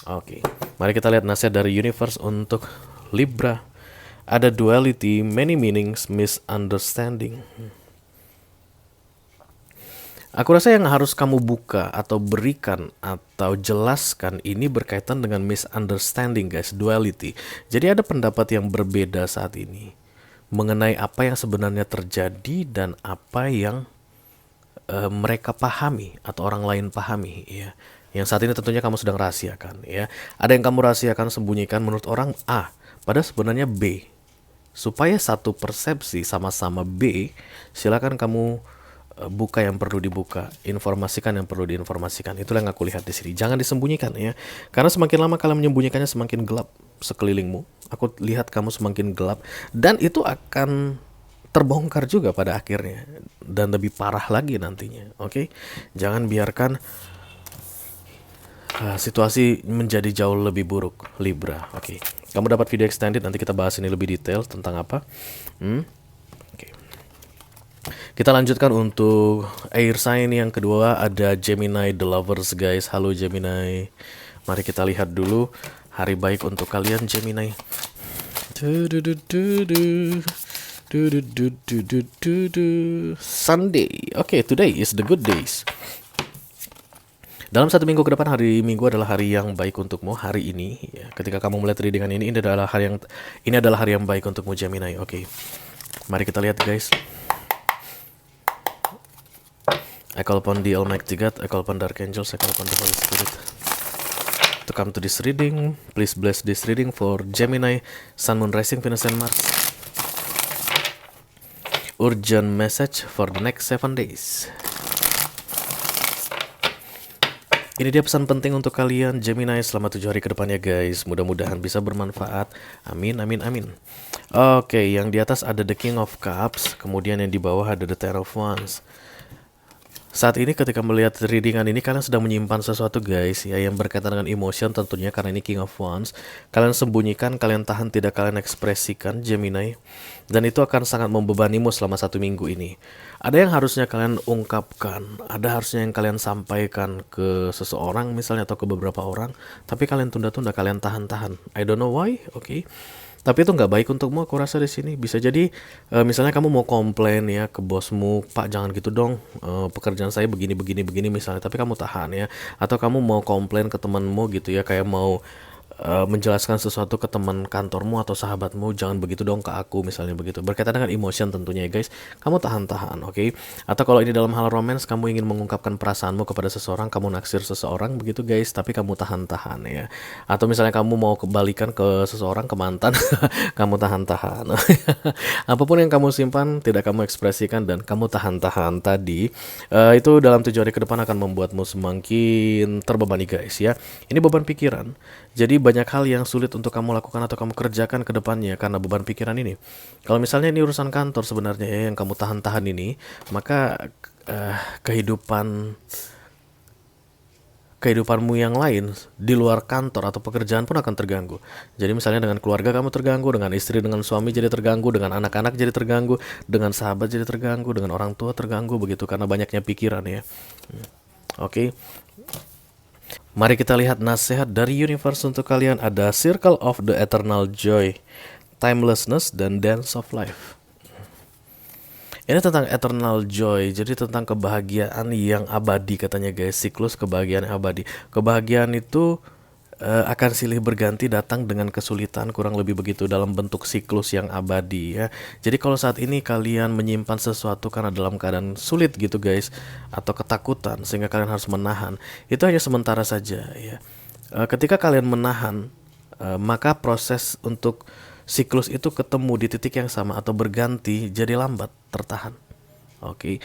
Oke. Mari kita lihat nasihat dari universe untuk Libra. Ada duality, many meanings, misunderstanding. Aku rasa yang harus kamu buka atau berikan atau jelaskan ini berkaitan dengan misunderstanding guys, duality. Jadi ada pendapat yang berbeda saat ini mengenai apa yang sebenarnya terjadi dan apa yang mereka pahami atau orang lain pahami ya. Yang saat ini tentunya kamu sedang rahasiakan ya. Ada yang kamu rahasiakan, sembunyikan menurut orang A, padahal sebenarnya B. Supaya satu persepsi sama-sama B, silakan kamu buka yang perlu dibuka, informasikan yang perlu diinformasikan. Itulah yang aku lihat di sini. Jangan disembunyikan ya. Karena semakin lama kalian menyembunyikannya semakin gelap sekelilingmu. Aku lihat kamu semakin gelap dan itu akan terbongkar juga pada akhirnya dan lebih parah lagi nantinya. Oke? Jangan biarkan situasi menjadi jauh lebih buruk, Libra. Oke. Kamu dapat video extended, nanti kita bahas ini lebih detail tentang apa. Kita lanjutkan untuk air sign yang kedua, ada Gemini The Lovers guys. Halo Gemini. Mari kita lihat dulu hari baik untuk kalian Gemini. Sunday. Oke, today is the good days. Dalam 1 minggu ke depan, hari Minggu adalah hari yang baik untukmu. Hari ini ya, ketika kamu melihat readingan ini adalah hari yang baik untukmu Gemini. Oke. Mari kita lihat guys. I call upon the Almighty God, I call upon the Archangels, I call upon the Holy Spirit to come to this reading. Please bless this reading for Gemini, Sun, Moon, Rising, Venus, and Mars. Urgent message for the next 7 days. Ini dia pesan penting untuk kalian Gemini selama 7 hari ke depannya guys. Mudah-mudahan bisa bermanfaat. Amin, amin, amin. Oke, yang di atas ada the King of Cups, kemudian yang di bawah ada the Ten of Wands. Saat ini ketika melihat readingan ini kalian sedang menyimpan sesuatu guys ya, yang berkaitan dengan emotion tentunya karena ini King of Wands. Kalian sembunyikan, kalian tahan, tidak kalian ekspresikan Gemini, dan itu akan sangat membebanimu selama 1 minggu ini. Ada yang harusnya kalian ungkapkan, ada harusnya yang kalian sampaikan ke seseorang misalnya atau ke beberapa orang, tapi kalian tunda-tunda, kalian tahan-tahan. I don't know why, oke. Tapi itu nggak baik untukmu, aku rasa di sini. Bisa jadi misalnya kamu mau komplain ya ke bosmu, Pak jangan gitu dong, pekerjaan saya begini misalnya, tapi kamu tahan ya. Atau kamu mau komplain ke temanmu gitu ya, kayak mau menjelaskan sesuatu ke teman kantormu atau sahabatmu, jangan begitu dong ke aku misalnya begitu. Berkaitan dengan emotion tentunya ya guys, kamu tahan-tahan, oke? Atau kalau ini dalam hal romance, kamu ingin mengungkapkan perasaanmu kepada seseorang, kamu naksir seseorang begitu guys, tapi kamu tahan-tahan ya. Atau misalnya kamu mau kebalikan ke seseorang, ke mantan, kamu tahan-tahan. Apapun yang kamu simpan tidak kamu ekspresikan dan kamu tahan-tahan tadi, itu dalam 7 hari ke depan akan membuatmu semakin terbebani guys ya. Ini beban pikiran. Jadi banyak hal yang sulit untuk kamu lakukan atau kamu kerjakan ke depannya karena beban pikiran ini. Kalau misalnya ini urusan kantor sebenarnya ya, yang kamu tahan-tahan ini, maka kehidupan kehidupanmu yang lain di luar kantor atau pekerjaan pun akan terganggu. Jadi misalnya dengan keluarga kamu terganggu, dengan istri, dengan suami jadi terganggu, dengan anak-anak jadi terganggu, dengan sahabat jadi terganggu, dengan orang tua terganggu begitu karena banyaknya pikiran ya. Oke. Mari kita lihat nasihat dari universe untuk kalian. Ada Circle of the Eternal Joy, Timelessness, dan Dance of Life. Ini tentang eternal joy, jadi tentang kebahagiaan yang abadi katanya guys, siklus kebahagiaan yang abadi. Kebahagiaan itu akan silih berganti datang dengan kesulitan, kurang lebih begitu dalam bentuk siklus yang abadi ya. Jadi kalau saat ini kalian menyimpan sesuatu karena dalam keadaan sulit gitu guys, atau ketakutan sehingga kalian harus menahan, itu hanya sementara saja ya. Ketika kalian menahan, maka proses untuk siklus itu ketemu di titik yang sama atau berganti jadi lambat, tertahan. Oke.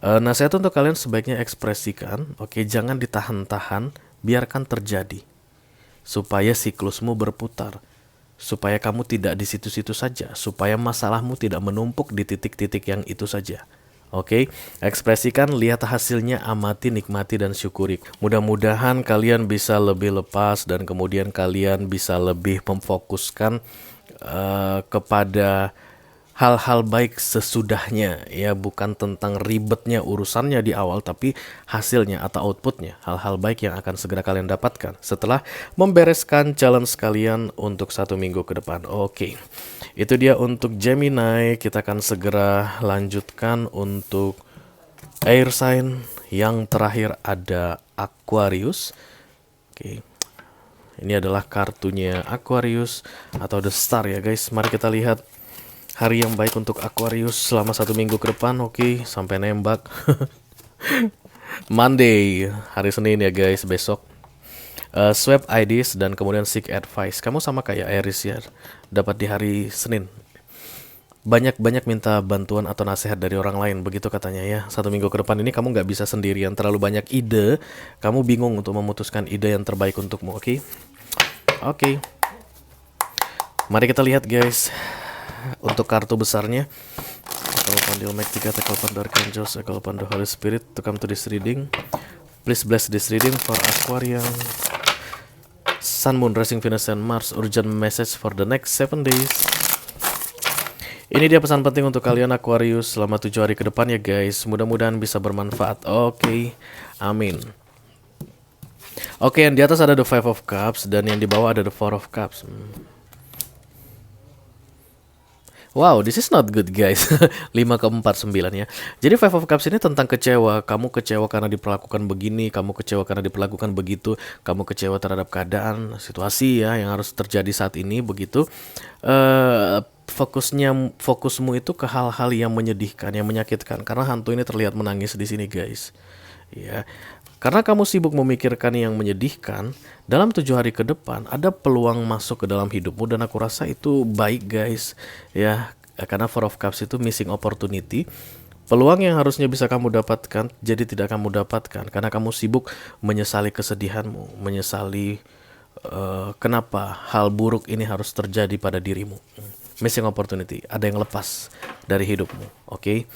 Nasihat untuk kalian sebaiknya ekspresikan, oke, jangan ditahan-tahan, biarkan terjadi. Supaya siklusmu berputar. Supaya kamu tidak di situ-situ saja, supaya masalahmu tidak menumpuk di titik-titik yang itu saja. Oke, ekspresikan, lihat hasilnya, amati, nikmati, dan syukuri. Mudah-mudahan kalian bisa lebih lepas dan kemudian kalian bisa lebih memfokuskan kepada hal-hal baik sesudahnya ya, bukan tentang ribetnya urusannya di awal, tapi hasilnya atau outputnya, hal-hal baik yang akan segera kalian dapatkan setelah membereskan challenge kalian untuk 1 minggu ke depan. Oke, itu dia untuk Gemini. Kita akan segera lanjutkan untuk air sign. Yang terakhir ada Aquarius. Oke, ini adalah kartunya Aquarius atau The Star ya guys. Mari kita lihat hari yang baik untuk Aquarius selama 1 minggu ke depan. Oke, sampai nembak. Monday, hari Senin ya guys, besok. Swap ideas dan kemudian seek advice. Kamu sama kayak Aries ya, dapat di hari Senin. Banyak-banyak minta bantuan atau nasihat dari orang lain, begitu katanya ya. 1 minggu ke depan ini kamu nggak bisa sendirian, terlalu banyak ide. Kamu bingung untuk memutuskan ide yang terbaik untukmu, oke? Oke. Mari kita lihat guys untuk kartu besarnya. Kalau Make 3 Tackle Dark Angels, Tackle the Holy Spirit to come to this reading. Please bless this reading for Aquarian. Sun, Moon, Rising, Venus, and Mars. Urgent message for the next 7 days. Ini dia pesan penting untuk kalian Aquarius selama 7 hari ke depan ya guys. Mudah-mudahan bisa bermanfaat. Oke, amin. Oke, yang di atas ada the 5 of Cups dan yang di bawah ada the 4 of Cups. Wow, this is not good guys. 5 ke 4 9 ya. Jadi 5 of Cups ini tentang kecewa. Kamu kecewa karena diperlakukan begini, kamu kecewa karena diperlakukan begitu, kamu kecewa terhadap keadaan, situasi ya yang harus terjadi saat ini begitu. Fokusmu itu ke hal-hal yang menyedihkan, yang menyakitkan, karena hantu ini terlihat menangis di sini guys. Ya. Karena kamu sibuk memikirkan yang menyedihkan, dalam 7 hari ke depan ada peluang masuk ke dalam hidupmu dan aku rasa itu baik guys. Ya, karena 4 of Cups itu missing opportunity. Peluang yang harusnya bisa kamu dapatkan jadi tidak kamu dapatkan karena kamu sibuk menyesali kesedihanmu, menyesali kenapa hal buruk ini harus terjadi pada dirimu. Missing opportunity, ada yang lepas dari hidupmu, oke?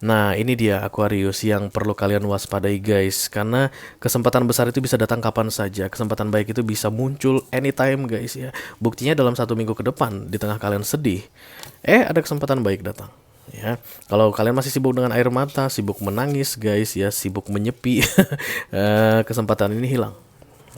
Nah, ini dia Aquarius yang perlu kalian waspadai guys, karena kesempatan besar itu bisa datang kapan saja. Kesempatan baik itu bisa muncul anytime guys ya. Buktinya dalam 1 minggu ke depan, di tengah kalian sedih, ada kesempatan baik datang. Ya, kalau kalian masih sibuk dengan air mata, sibuk menangis guys ya, sibuk menyepi, kesempatan ini hilang.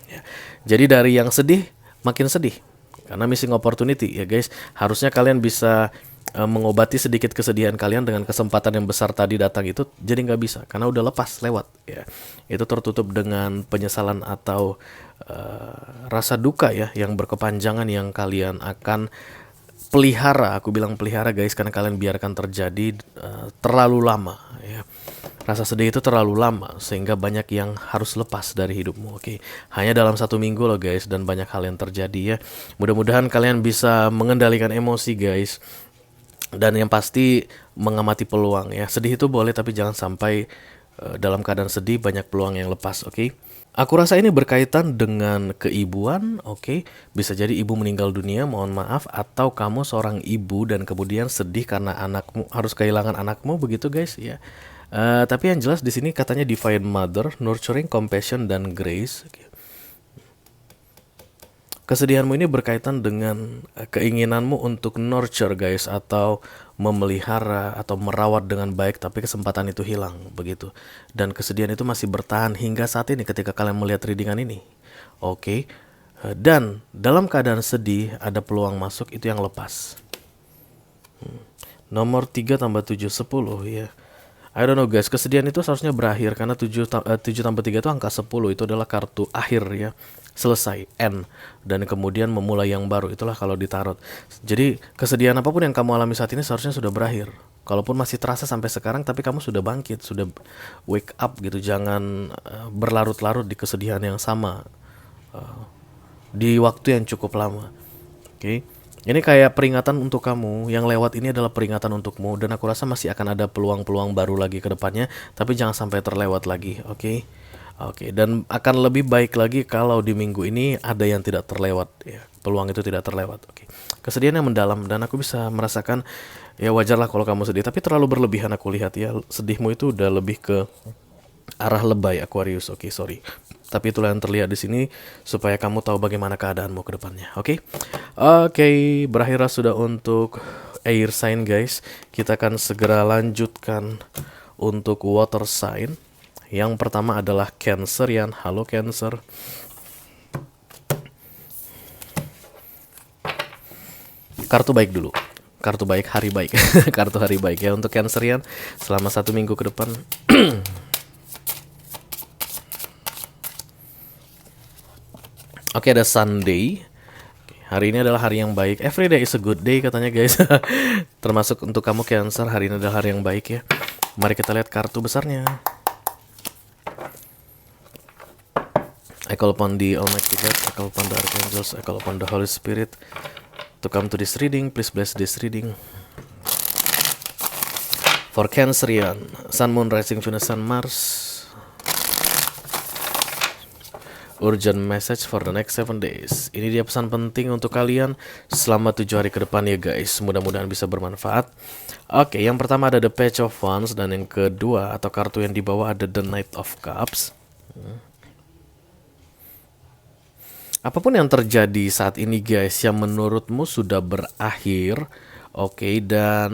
Ya. Jadi dari yang sedih makin sedih. Karena missing opportunity ya guys. Harusnya kalian bisa mengobati sedikit kesedihan kalian dengan kesempatan yang besar tadi datang itu. Jadi nggak bisa karena udah lepas lewat ya. Itu tertutup dengan penyesalan atau rasa duka ya yang berkepanjangan yang kalian akan pelihara. Aku bilang pelihara guys karena kalian biarkan terjadi terlalu lama ya. Rasa sedih itu terlalu lama sehingga banyak yang harus lepas dari hidupmu. Oke, hanya dalam 1 minggu loh guys dan banyak hal yang terjadi ya. Mudah-mudahan kalian bisa mengendalikan emosi guys. Dan yang pasti mengamati peluang ya. Sedih itu boleh tapi jangan sampai dalam keadaan sedih banyak peluang yang lepas. Oke. Aku rasa ini berkaitan dengan keibuan, oke. Bisa jadi ibu meninggal dunia, mohon maaf, atau kamu seorang ibu dan kemudian sedih karena anakmu harus kehilangan anakmu begitu guys ya. Tapi yang jelas di sini katanya Divine Mother, Nurturing, Compassion, dan Grace. Oke. Kesedihanmu ini berkaitan dengan keinginanmu untuk nurture guys, atau memelihara atau merawat dengan baik, tapi kesempatan itu hilang begitu. Dan kesedihan itu masih bertahan hingga saat ini ketika kalian melihat readingan ini. Oke. Dan dalam keadaan sedih ada peluang masuk, itu yang lepas. Nomor 3 tambah 7 10 ya. I don't know guys, kesedihan itu seharusnya berakhir karena 7 tambah 3 itu angka 10, itu adalah kartu akhir ya. Selesai, end, dan kemudian memulai yang baru, itulah kalau ditarot. Jadi kesedihan apapun yang kamu alami saat ini seharusnya sudah berakhir. Kalaupun masih terasa sampai sekarang, tapi kamu sudah bangkit, sudah wake up gitu. Jangan berlarut-larut di kesedihan yang sama di waktu yang cukup lama. Oke. Ini kayak peringatan untuk kamu, yang lewat ini adalah peringatan untukmu, dan aku rasa masih akan ada peluang-peluang baru lagi ke depannya, tapi jangan sampai terlewat lagi, oke? Oke, dan akan lebih baik lagi kalau di minggu ini ada yang tidak terlewat, ya, peluang itu tidak terlewat, oke? Kesedihan yang mendalam, dan aku bisa merasakan, ya wajarlah kalau kamu sedih, tapi terlalu berlebihan aku lihat ya, sedihmu itu udah lebih ke arah lebay Aquarius, oke, sorry. Tapi itulah yang terlihat di sini supaya kamu tahu bagaimana keadaanmu ke depannya. Oke. Oke, berakhirlah sudah untuk air sign guys. Kita akan segera lanjutkan untuk water sign. Yang pertama adalah Cancerian. Halo Cancer. Kartu baik dulu. Kartu baik, hari baik. Kartu hari baik ya untuk Cancerian selama 1 minggu ke depan. Oke, ada Sunday. Hari ini adalah hari yang baik. Every day is a good day katanya guys. Termasuk untuk kamu Cancer, hari ini adalah hari yang baik ya. Mari kita lihat kartu besarnya. I call upon the Almighty God, I call upon the Archangels, I call upon the Holy Spirit to come to this reading. Please bless this reading. For Cancerian, Sun, Moon, Rising, Venus, Sun, Mars. Urgent message for the next 7 days. Ini dia pesan penting untuk kalian selama 7 hari ke depan ya guys. Mudah-mudahan bisa bermanfaat. Oke, yang pertama ada The Page of Wands, dan yang kedua atau kartu yang dibawa ada The Knight of Cups. Apapun yang terjadi saat ini guys, yang menurutmu sudah berakhir, oke, dan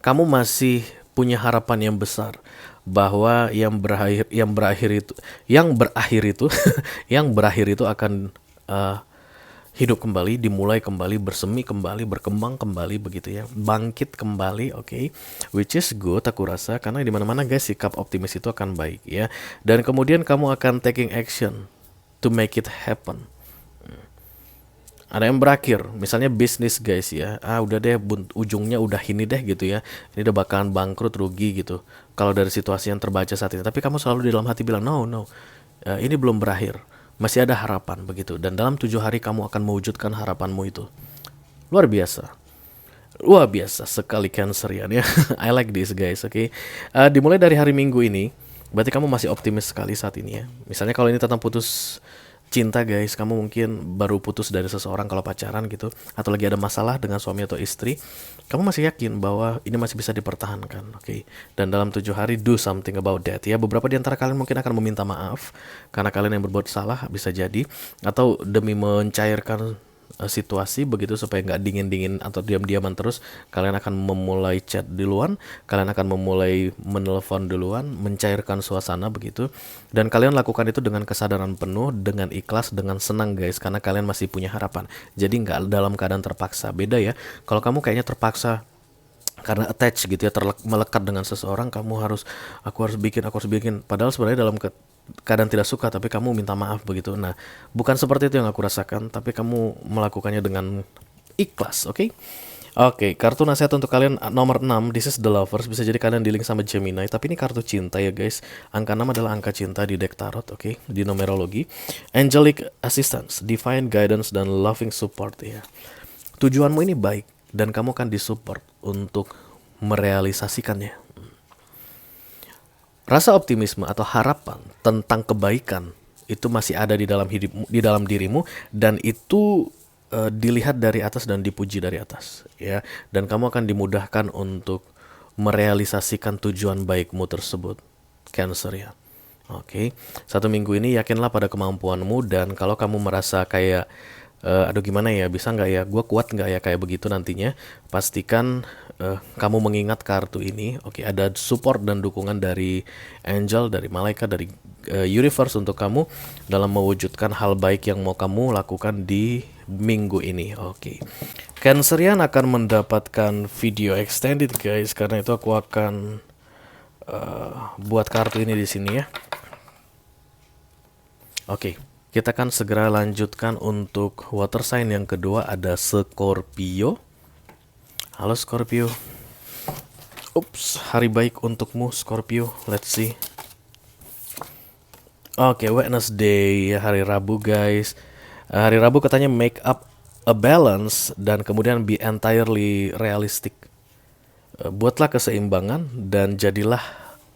kamu masih punya harapan yang besar bahwa yang berakhir itu akan hidup kembali, dimulai kembali, bersemi kembali, berkembang kembali begitu ya, bangkit kembali, oke. Which is good aku rasa, karena di mana-mana guys sikap optimis itu akan baik ya. Dan kemudian kamu akan taking action to make it happen. Ada yang berakhir, misalnya bisnis guys ya, udah deh ujungnya udah ini deh gitu ya, ini udah bakalan bangkrut, rugi gitu kalau dari situasi yang terbaca saat ini. Tapi kamu selalu di dalam hati bilang no, ini belum berakhir, masih ada harapan begitu. Dan dalam 7 hari kamu akan mewujudkan harapanmu itu. Luar biasa sekali Cancerian ya. I like this guys, oke. Dimulai dari hari Minggu ini, berarti kamu masih optimis sekali saat ini ya. Misalnya kalau ini tentang putus cinta guys, kamu mungkin baru putus dari seseorang kalau pacaran gitu, atau lagi ada masalah dengan suami atau istri, kamu masih yakin bahwa ini masih bisa dipertahankan, oke. Dan dalam 7 hari do something about that ya. Beberapa di antara kalian mungkin akan meminta maaf karena kalian yang berbuat salah, bisa jadi, atau demi mencairkan situasi begitu supaya nggak dingin-dingin atau diam-diaman terus, kalian akan memulai chat duluan, kalian akan memulai menelpon duluan, mencairkan suasana begitu. Dan kalian lakukan itu dengan kesadaran penuh, dengan ikhlas, dengan senang guys, karena kalian masih punya harapan. Jadi nggak dalam keadaan terpaksa. Beda ya, kalau kamu kayaknya terpaksa karena attach gitu ya, melekat dengan seseorang, aku harus bikin, padahal sebenarnya dalam keadaan tidak suka, tapi kamu minta maaf begitu. Nah, bukan seperti itu yang aku rasakan, tapi kamu melakukannya dengan ikhlas, oke? Oke, kartu nasihat untuk kalian nomor 6, this is the lovers. Bisa jadi kalian di link sama Gemini, tapi ini kartu cinta ya guys. Angka 6 adalah angka cinta di deck tarot, oke? Di numerologi. Angelic assistance, divine guidance, dan loving support ya. Tujuanmu ini baik, dan kamu akan disupport untuk merealisasikannya. Rasa optimisme atau harapan tentang kebaikan itu masih ada di dalam hidupmu, di dalam dirimu, dan itu dilihat dari atas dan dipuji dari atas ya. Dan kamu akan dimudahkan untuk merealisasikan tujuan baikmu tersebut, Cancer ya. Oke, 1 minggu ini yakinlah pada kemampuanmu, dan kalau kamu merasa kayak aduh gimana ya, bisa nggak ya, gue kuat nggak ya kayak begitu nantinya, pastikan kamu mengingat kartu ini. Oke, ada support dan dukungan dari angel, dari malaikat, dari universe untuk kamu dalam mewujudkan hal baik yang mau kamu lakukan di minggu ini. Oke, Cancerian akan mendapatkan video extended guys, karena itu aku akan buat kartu ini di sini ya. Oke, kita akan segera lanjutkan untuk water sign yang kedua, ada Scorpio. Halo Scorpio. Ups, hari baik untukmu Scorpio. Let's see. Oke, Wednesday, hari Rabu guys. Hari Rabu katanya make up a balance dan kemudian be entirely realistic. Buatlah keseimbangan dan jadilah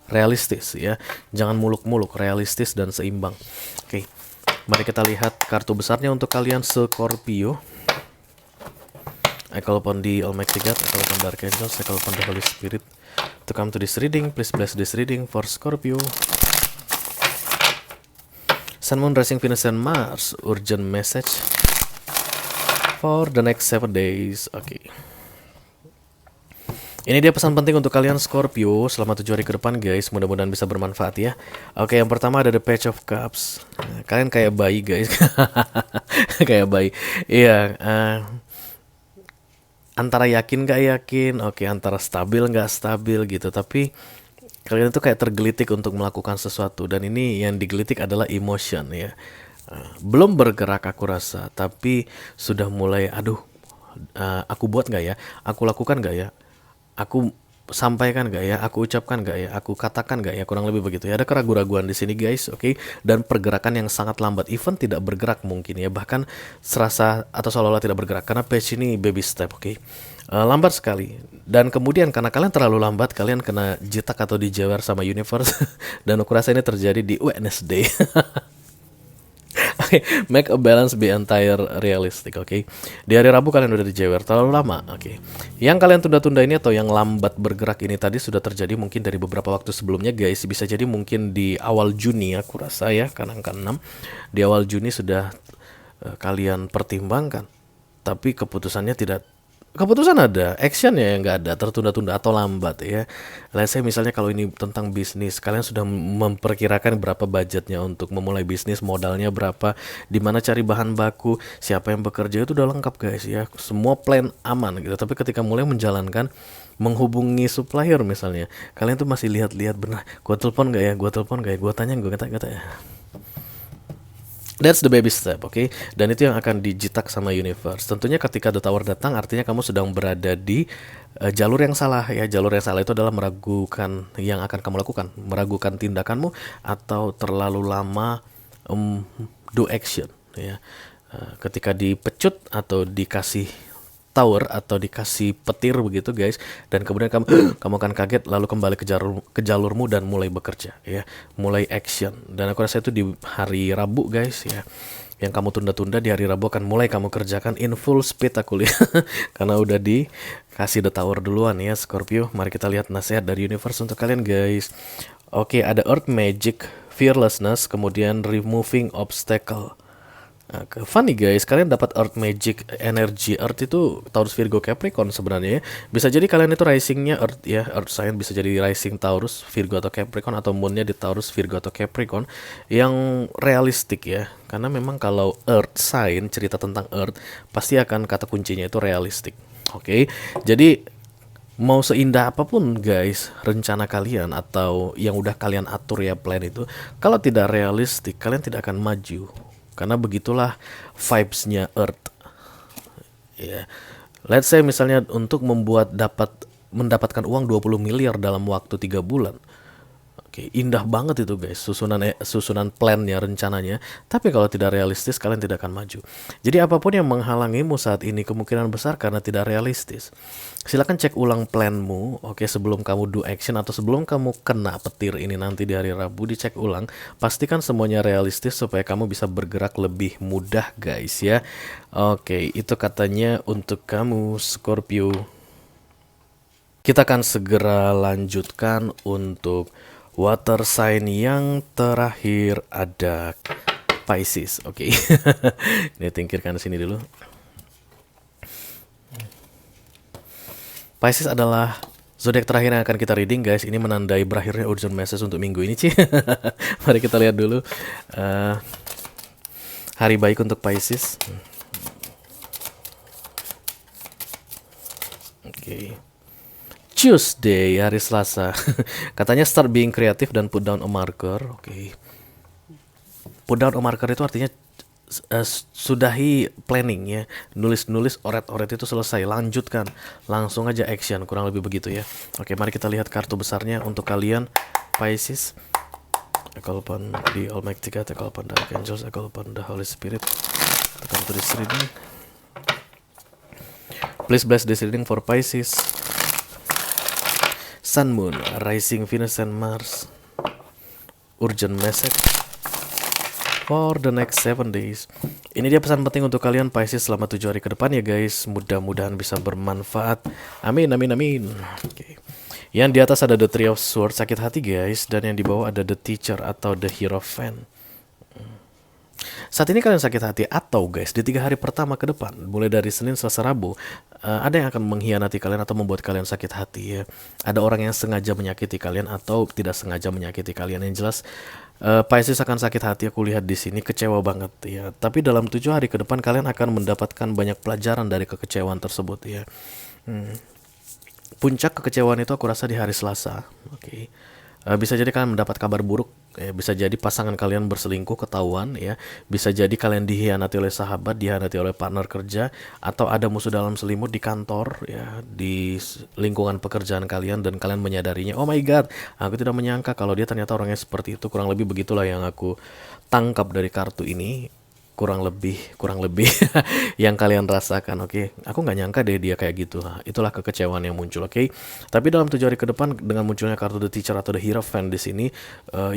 realistis ya. Jangan muluk-muluk, realistis dan seimbang. Oke. Mari kita lihat kartu besarnya untuk kalian Scorpio. I call upon the Almighty God, I call upon the Archangels, I call upon the Holy Spirit to come to this reading. Please bless this reading for Scorpio. Sun, Moon, Rising, Venus, and Mars. Urgent message for the next 7 days. Oke. Ini dia pesan penting untuk kalian Scorpio selama 7 hari ke depan guys. Mudah-mudahan bisa bermanfaat ya. Oke, yang pertama ada the Page of Cups. Kalian kayak bayi guys. Kayak bayi. Iya, antara yakin gak yakin, oke, antara stabil gak stabil gitu. Tapi kalian itu kayak tergelitik untuk melakukan sesuatu. Dan ini yang digelitik adalah emotion ya. Belum bergerak aku rasa, tapi sudah mulai aduh, aku buat gak ya, aku lakukan gak ya, aku sampaikan gak ya, aku ucapkan gak ya, aku katakan gak ya, kurang lebih begitu ya. Ada keraguan-raguan di sini guys, oke. Dan pergerakan yang sangat lambat, even tidak bergerak mungkin ya, bahkan serasa atau seolah-olah tidak bergerak, karena page ini baby step, oke. Lambat sekali. Dan kemudian karena kalian terlalu lambat, kalian kena jitak atau dijewer sama universe. Dan aku rasa ini terjadi di Wednesday. Make a balance, be entire realistic, oke. Di hari Rabu kalian udah dijewer terlalu lama, oke. Yang kalian tunda-tunda ini atau yang lambat bergerak ini tadi sudah terjadi mungkin dari beberapa waktu sebelumnya guys. Bisa jadi mungkin di awal Juni aku rasa ya, karena angka 6. Di awal Juni sudah kalian pertimbangkan, tapi keputusannya tidak. Keputusan ada, actionnya yang nggak ada, tertunda-tunda atau lambat ya. Let's say misalnya kalau ini tentang bisnis, kalian sudah memperkirakan berapa budgetnya untuk memulai bisnis, modalnya berapa, di mana cari bahan baku, siapa yang bekerja, itu udah lengkap guys ya. Semua plan aman gitu. Tapi ketika mulai menjalankan, menghubungi supplier misalnya, kalian tuh masih lihat-lihat benar, gua telepon nggak ya, gua telepon nggak ya, gua tanya gua kata ya. That's the baby step, oke? Dan itu yang akan dijitak sama universe. Tentunya ketika The Tower datang, artinya kamu sedang berada di jalur yang salah ya. Jalur yang salah itu adalah meragukan yang akan kamu lakukan, meragukan tindakanmu, atau terlalu lama do action ya. Ketika dipecut atau dikasih tower atau dikasih petir begitu guys, dan kemudian kamu akan kaget lalu kembali ke jalurmu dan mulai bekerja ya, mulai action. Dan aku rasa itu di hari Rabu guys ya, yang kamu tunda-tunda di hari Rabu akan mulai kamu kerjakan in full speed aku lihat. Karena udah dikasih the tower duluan ya Scorpio. Mari kita lihat nasihat dari universe untuk kalian guys. Oke, ada Earth Magic, Fearlessness, kemudian Removing Obstacle. Funny guys, kalian dapat Earth Magic, energi Earth itu Taurus, Virgo, Capricorn sebenarnya ya. Bisa jadi kalian itu risingnya Earth ya, Earth sign bisa jadi rising Taurus, Virgo atau Capricorn, atau moonnya di Taurus, Virgo atau Capricorn, yang realistik ya. Karena memang kalau Earth sign, cerita tentang Earth, pasti akan kata kuncinya itu realistik. Oke, jadi mau seindah apapun guys rencana kalian atau yang udah kalian atur ya plan itu, kalau tidak realistik kalian tidak akan maju. Karena begitulah vibes-nya Earth. Ya. Let's say misalnya untuk mendapatkan uang 20 miliar dalam waktu 3 bulan. Oke, indah banget itu guys, susunan plannya, rencananya. Tapi kalau tidak realistis, kalian tidak akan maju. Jadi apapun yang menghalangimu saat ini kemungkinan besar karena tidak realistis. Silakan cek ulang planmu, oke, sebelum kamu do action atau sebelum kamu kena petir ini nanti di hari Rabu, dicek ulang. Pastikan semuanya realistis supaya kamu bisa bergerak lebih mudah guys ya. Oke, itu katanya untuk kamu Scorpio. Kita akan segera lanjutkan untuk water sign yang terakhir ada Pisces. Oke. Ini tingkirkan sini dulu. Pisces adalah zodiak terakhir yang akan kita reading, guys. Ini menandai berakhirnya urgent message untuk minggu ini, Ci. Mari kita lihat dulu hari baik untuk Pisces. Oke. Tuesday, hari Selasa. Katanya start being creative dan put down a marker. Oke. Put down a marker itu artinya sudahi planning ya. Nulis-nulis, oret-oret itu selesai. Lanjutkan. Langsung aja action. Kurang lebih begitu ya. Oke, mari kita lihat kartu besarnya untuk kalian Pisces. I call upon the Almighty God, I call upon the Archangels, I call upon the Holy Spirit to come to this reading. Please bless this reading for Pisces. Sun, Moon, Rising, Venus, and Mars. Urgent message for the next 7 days. Ini dia pesan penting untuk kalian Pisces selama 7 hari ke depan ya guys. Mudah-mudahan bisa bermanfaat. Amin, amin, amin. Oke. Yang di atas ada the Three of Swords, sakit hati guys. Dan yang di bawah ada the Teacher atau the Hierophant. Saat ini kalian sakit hati atau guys di 3 hari pertama ke depan, mulai dari Senin, Selasa, Rabu, ada yang akan mengkhianati kalian atau membuat kalian sakit hati ya. Ada orang yang sengaja menyakiti kalian atau tidak sengaja menyakiti kalian. Yang jelas Pisces akan sakit hati, aku lihat di sini kecewa banget ya. Tapi dalam 7 hari ke depan kalian akan mendapatkan banyak pelajaran dari kekecewaan tersebut ya. Puncak kekecewaan itu aku rasa di hari Selasa. Oke. Bisa jadi kalian mendapat kabar buruk ya. Bisa jadi pasangan kalian berselingkuh ketahuan ya. Bisa jadi kalian dikhianati oleh sahabat, dikhianati oleh partner kerja, atau ada musuh dalam selimut di kantor ya, di lingkungan pekerjaan kalian dan kalian menyadarinya. Oh my god, aku tidak menyangka kalau dia ternyata orangnya seperti itu. Kurang lebih begitulah yang aku tangkap dari kartu ini. Kurang lebih yang kalian rasakan. Oke. Aku nggak nyangka deh dia kayak gitu. Itulah kekecewaan yang muncul. Oke. Tapi dalam 7 hari ke depan dengan munculnya kartu the Teacher atau the Hierophant di sini,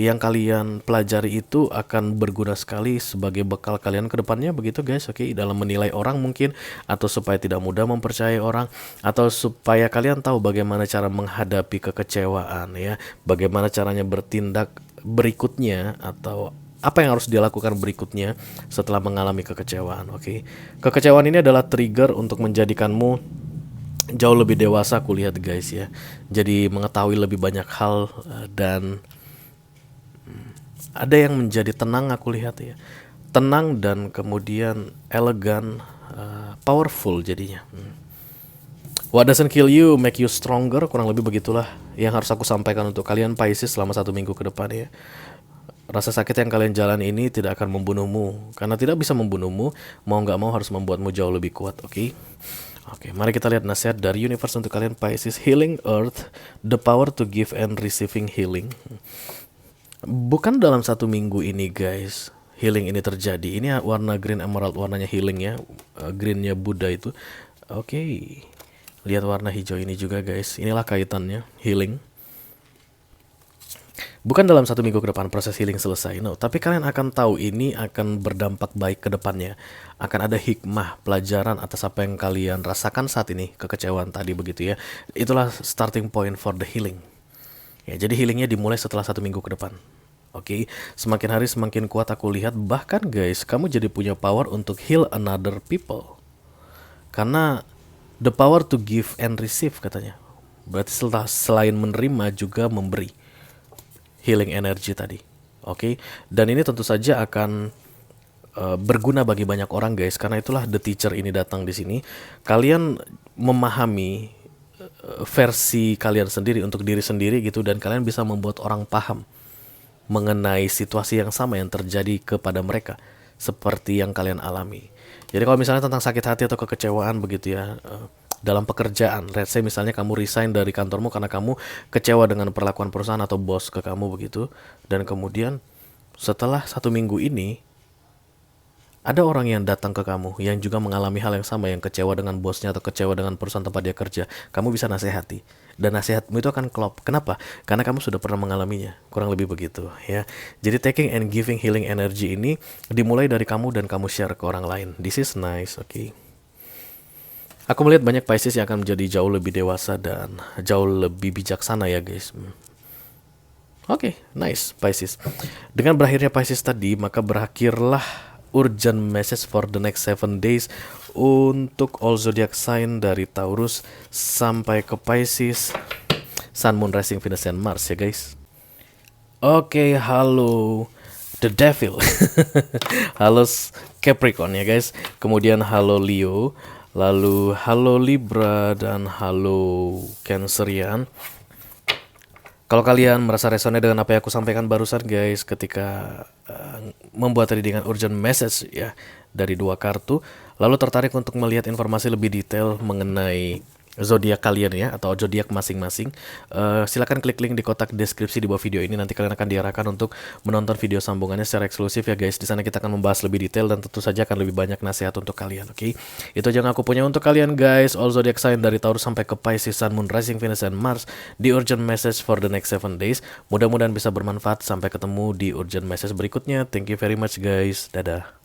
yang kalian pelajari itu akan berguna sekali sebagai bekal kalian ke depannya begitu guys. Oke. Dalam menilai orang mungkin, atau supaya tidak mudah mempercayai orang, atau supaya kalian tahu bagaimana cara menghadapi kekecewaan ya, bagaimana caranya bertindak berikutnya, atau apa yang harus dilakukan berikutnya setelah mengalami kekecewaan. Oke. Kekecewaan ini adalah trigger untuk menjadikanmu jauh lebih dewasa, aku lihat guys ya. Jadi mengetahui lebih banyak hal dan ada yang menjadi tenang, aku lihat ya. Tenang dan kemudian elegan, powerful jadinya. What doesn't kill you make you stronger, kurang lebih begitulah yang harus aku sampaikan untuk kalian Pisces selama 1 minggu ke depan ya. Rasa sakit yang kalian jalani ini tidak akan membunuhmu. Karena tidak bisa membunuhmu, mau nggak mau harus membuatmu jauh lebih kuat, oke? Oke, mari kita lihat nasihat dari universe untuk kalian Pisces. Healing Earth, the power to give and receiving healing. Bukan dalam 1 minggu ini guys, healing ini terjadi. Ini warna green emerald, warnanya healing ya. Greennya Buddha itu. Oke, lihat warna hijau ini juga guys. Inilah kaitannya, healing. Bukan dalam 1 minggu ke depan proses healing selesai, no. Tapi kalian akan tahu ini akan berdampak baik ke depannya. Akan ada hikmah, pelajaran atas apa yang kalian rasakan saat ini, kekecewaan tadi begitu ya. Itulah starting point for the healing. Ya, jadi healingnya dimulai setelah 1 minggu ke depan. Oke, semakin hari semakin kuat aku lihat. Bahkan guys, kamu jadi punya power untuk heal another people. Karena the power to give and receive katanya. Berarti selain menerima juga memberi. Healing energy tadi. Oke. Dan ini tentu saja akan berguna bagi banyak orang guys, karena itulah the Teacher ini datang di sini. Kalian memahami versi kalian sendiri untuk diri sendiri gitu, dan kalian bisa membuat orang paham mengenai situasi yang sama yang terjadi kepada mereka seperti yang kalian alami. Jadi kalau misalnya tentang sakit hati atau kekecewaan begitu ya, dalam pekerjaan, let's say misalnya kamu resign dari kantormu karena kamu kecewa dengan perlakuan perusahaan atau bos ke kamu begitu, dan kemudian setelah 1 minggu ini ada orang yang datang ke kamu yang juga mengalami hal yang sama, yang kecewa dengan bosnya atau kecewa dengan perusahaan tempat dia kerja. Kamu bisa nasihati, dan nasihatmu itu akan klop. Kenapa? Karena kamu sudah pernah mengalaminya. Kurang lebih begitu ya. Jadi taking and giving healing energy ini dimulai dari kamu dan kamu share ke orang lain. This is nice, okay. Aku melihat banyak Pisces yang akan menjadi jauh lebih dewasa dan jauh lebih bijaksana ya guys. Oke, nice Pisces. Dengan berakhirnya Pisces tadi, maka berakhirlah urgent message for the next 7 days untuk all zodiac sign dari Taurus sampai ke Pisces, Sun, Moon, Rising, Venus, dan Mars ya guys. Oke, halo The Devil. Halo Capricorn ya guys. Kemudian halo Leo. Lalu halo Libra dan halo Cancerian. Kalau kalian merasa resonate dengan apa yang aku sampaikan barusan guys, ketika membuat readingan urgent message ya dari 2 kartu, lalu tertarik untuk melihat informasi lebih detail mengenai zodiak kalian ya, atau zodiak masing-masing, silakan klik link di kotak deskripsi di bawah video ini. Nanti kalian akan diarahkan untuk menonton video sambungannya secara eksklusif ya guys. Di sana kita akan membahas lebih detail dan tentu saja akan lebih banyak nasihat untuk kalian. Oke, itu aja yang aku punya untuk kalian guys. All zodiac sign dari Taurus sampai ke Pisces, Sun, Moon, Rising, Venus, dan Mars di urgent message for the next 7 days. Mudah-mudahan bisa bermanfaat. Sampai ketemu di urgent message berikutnya. Thank you very much guys. Dadah.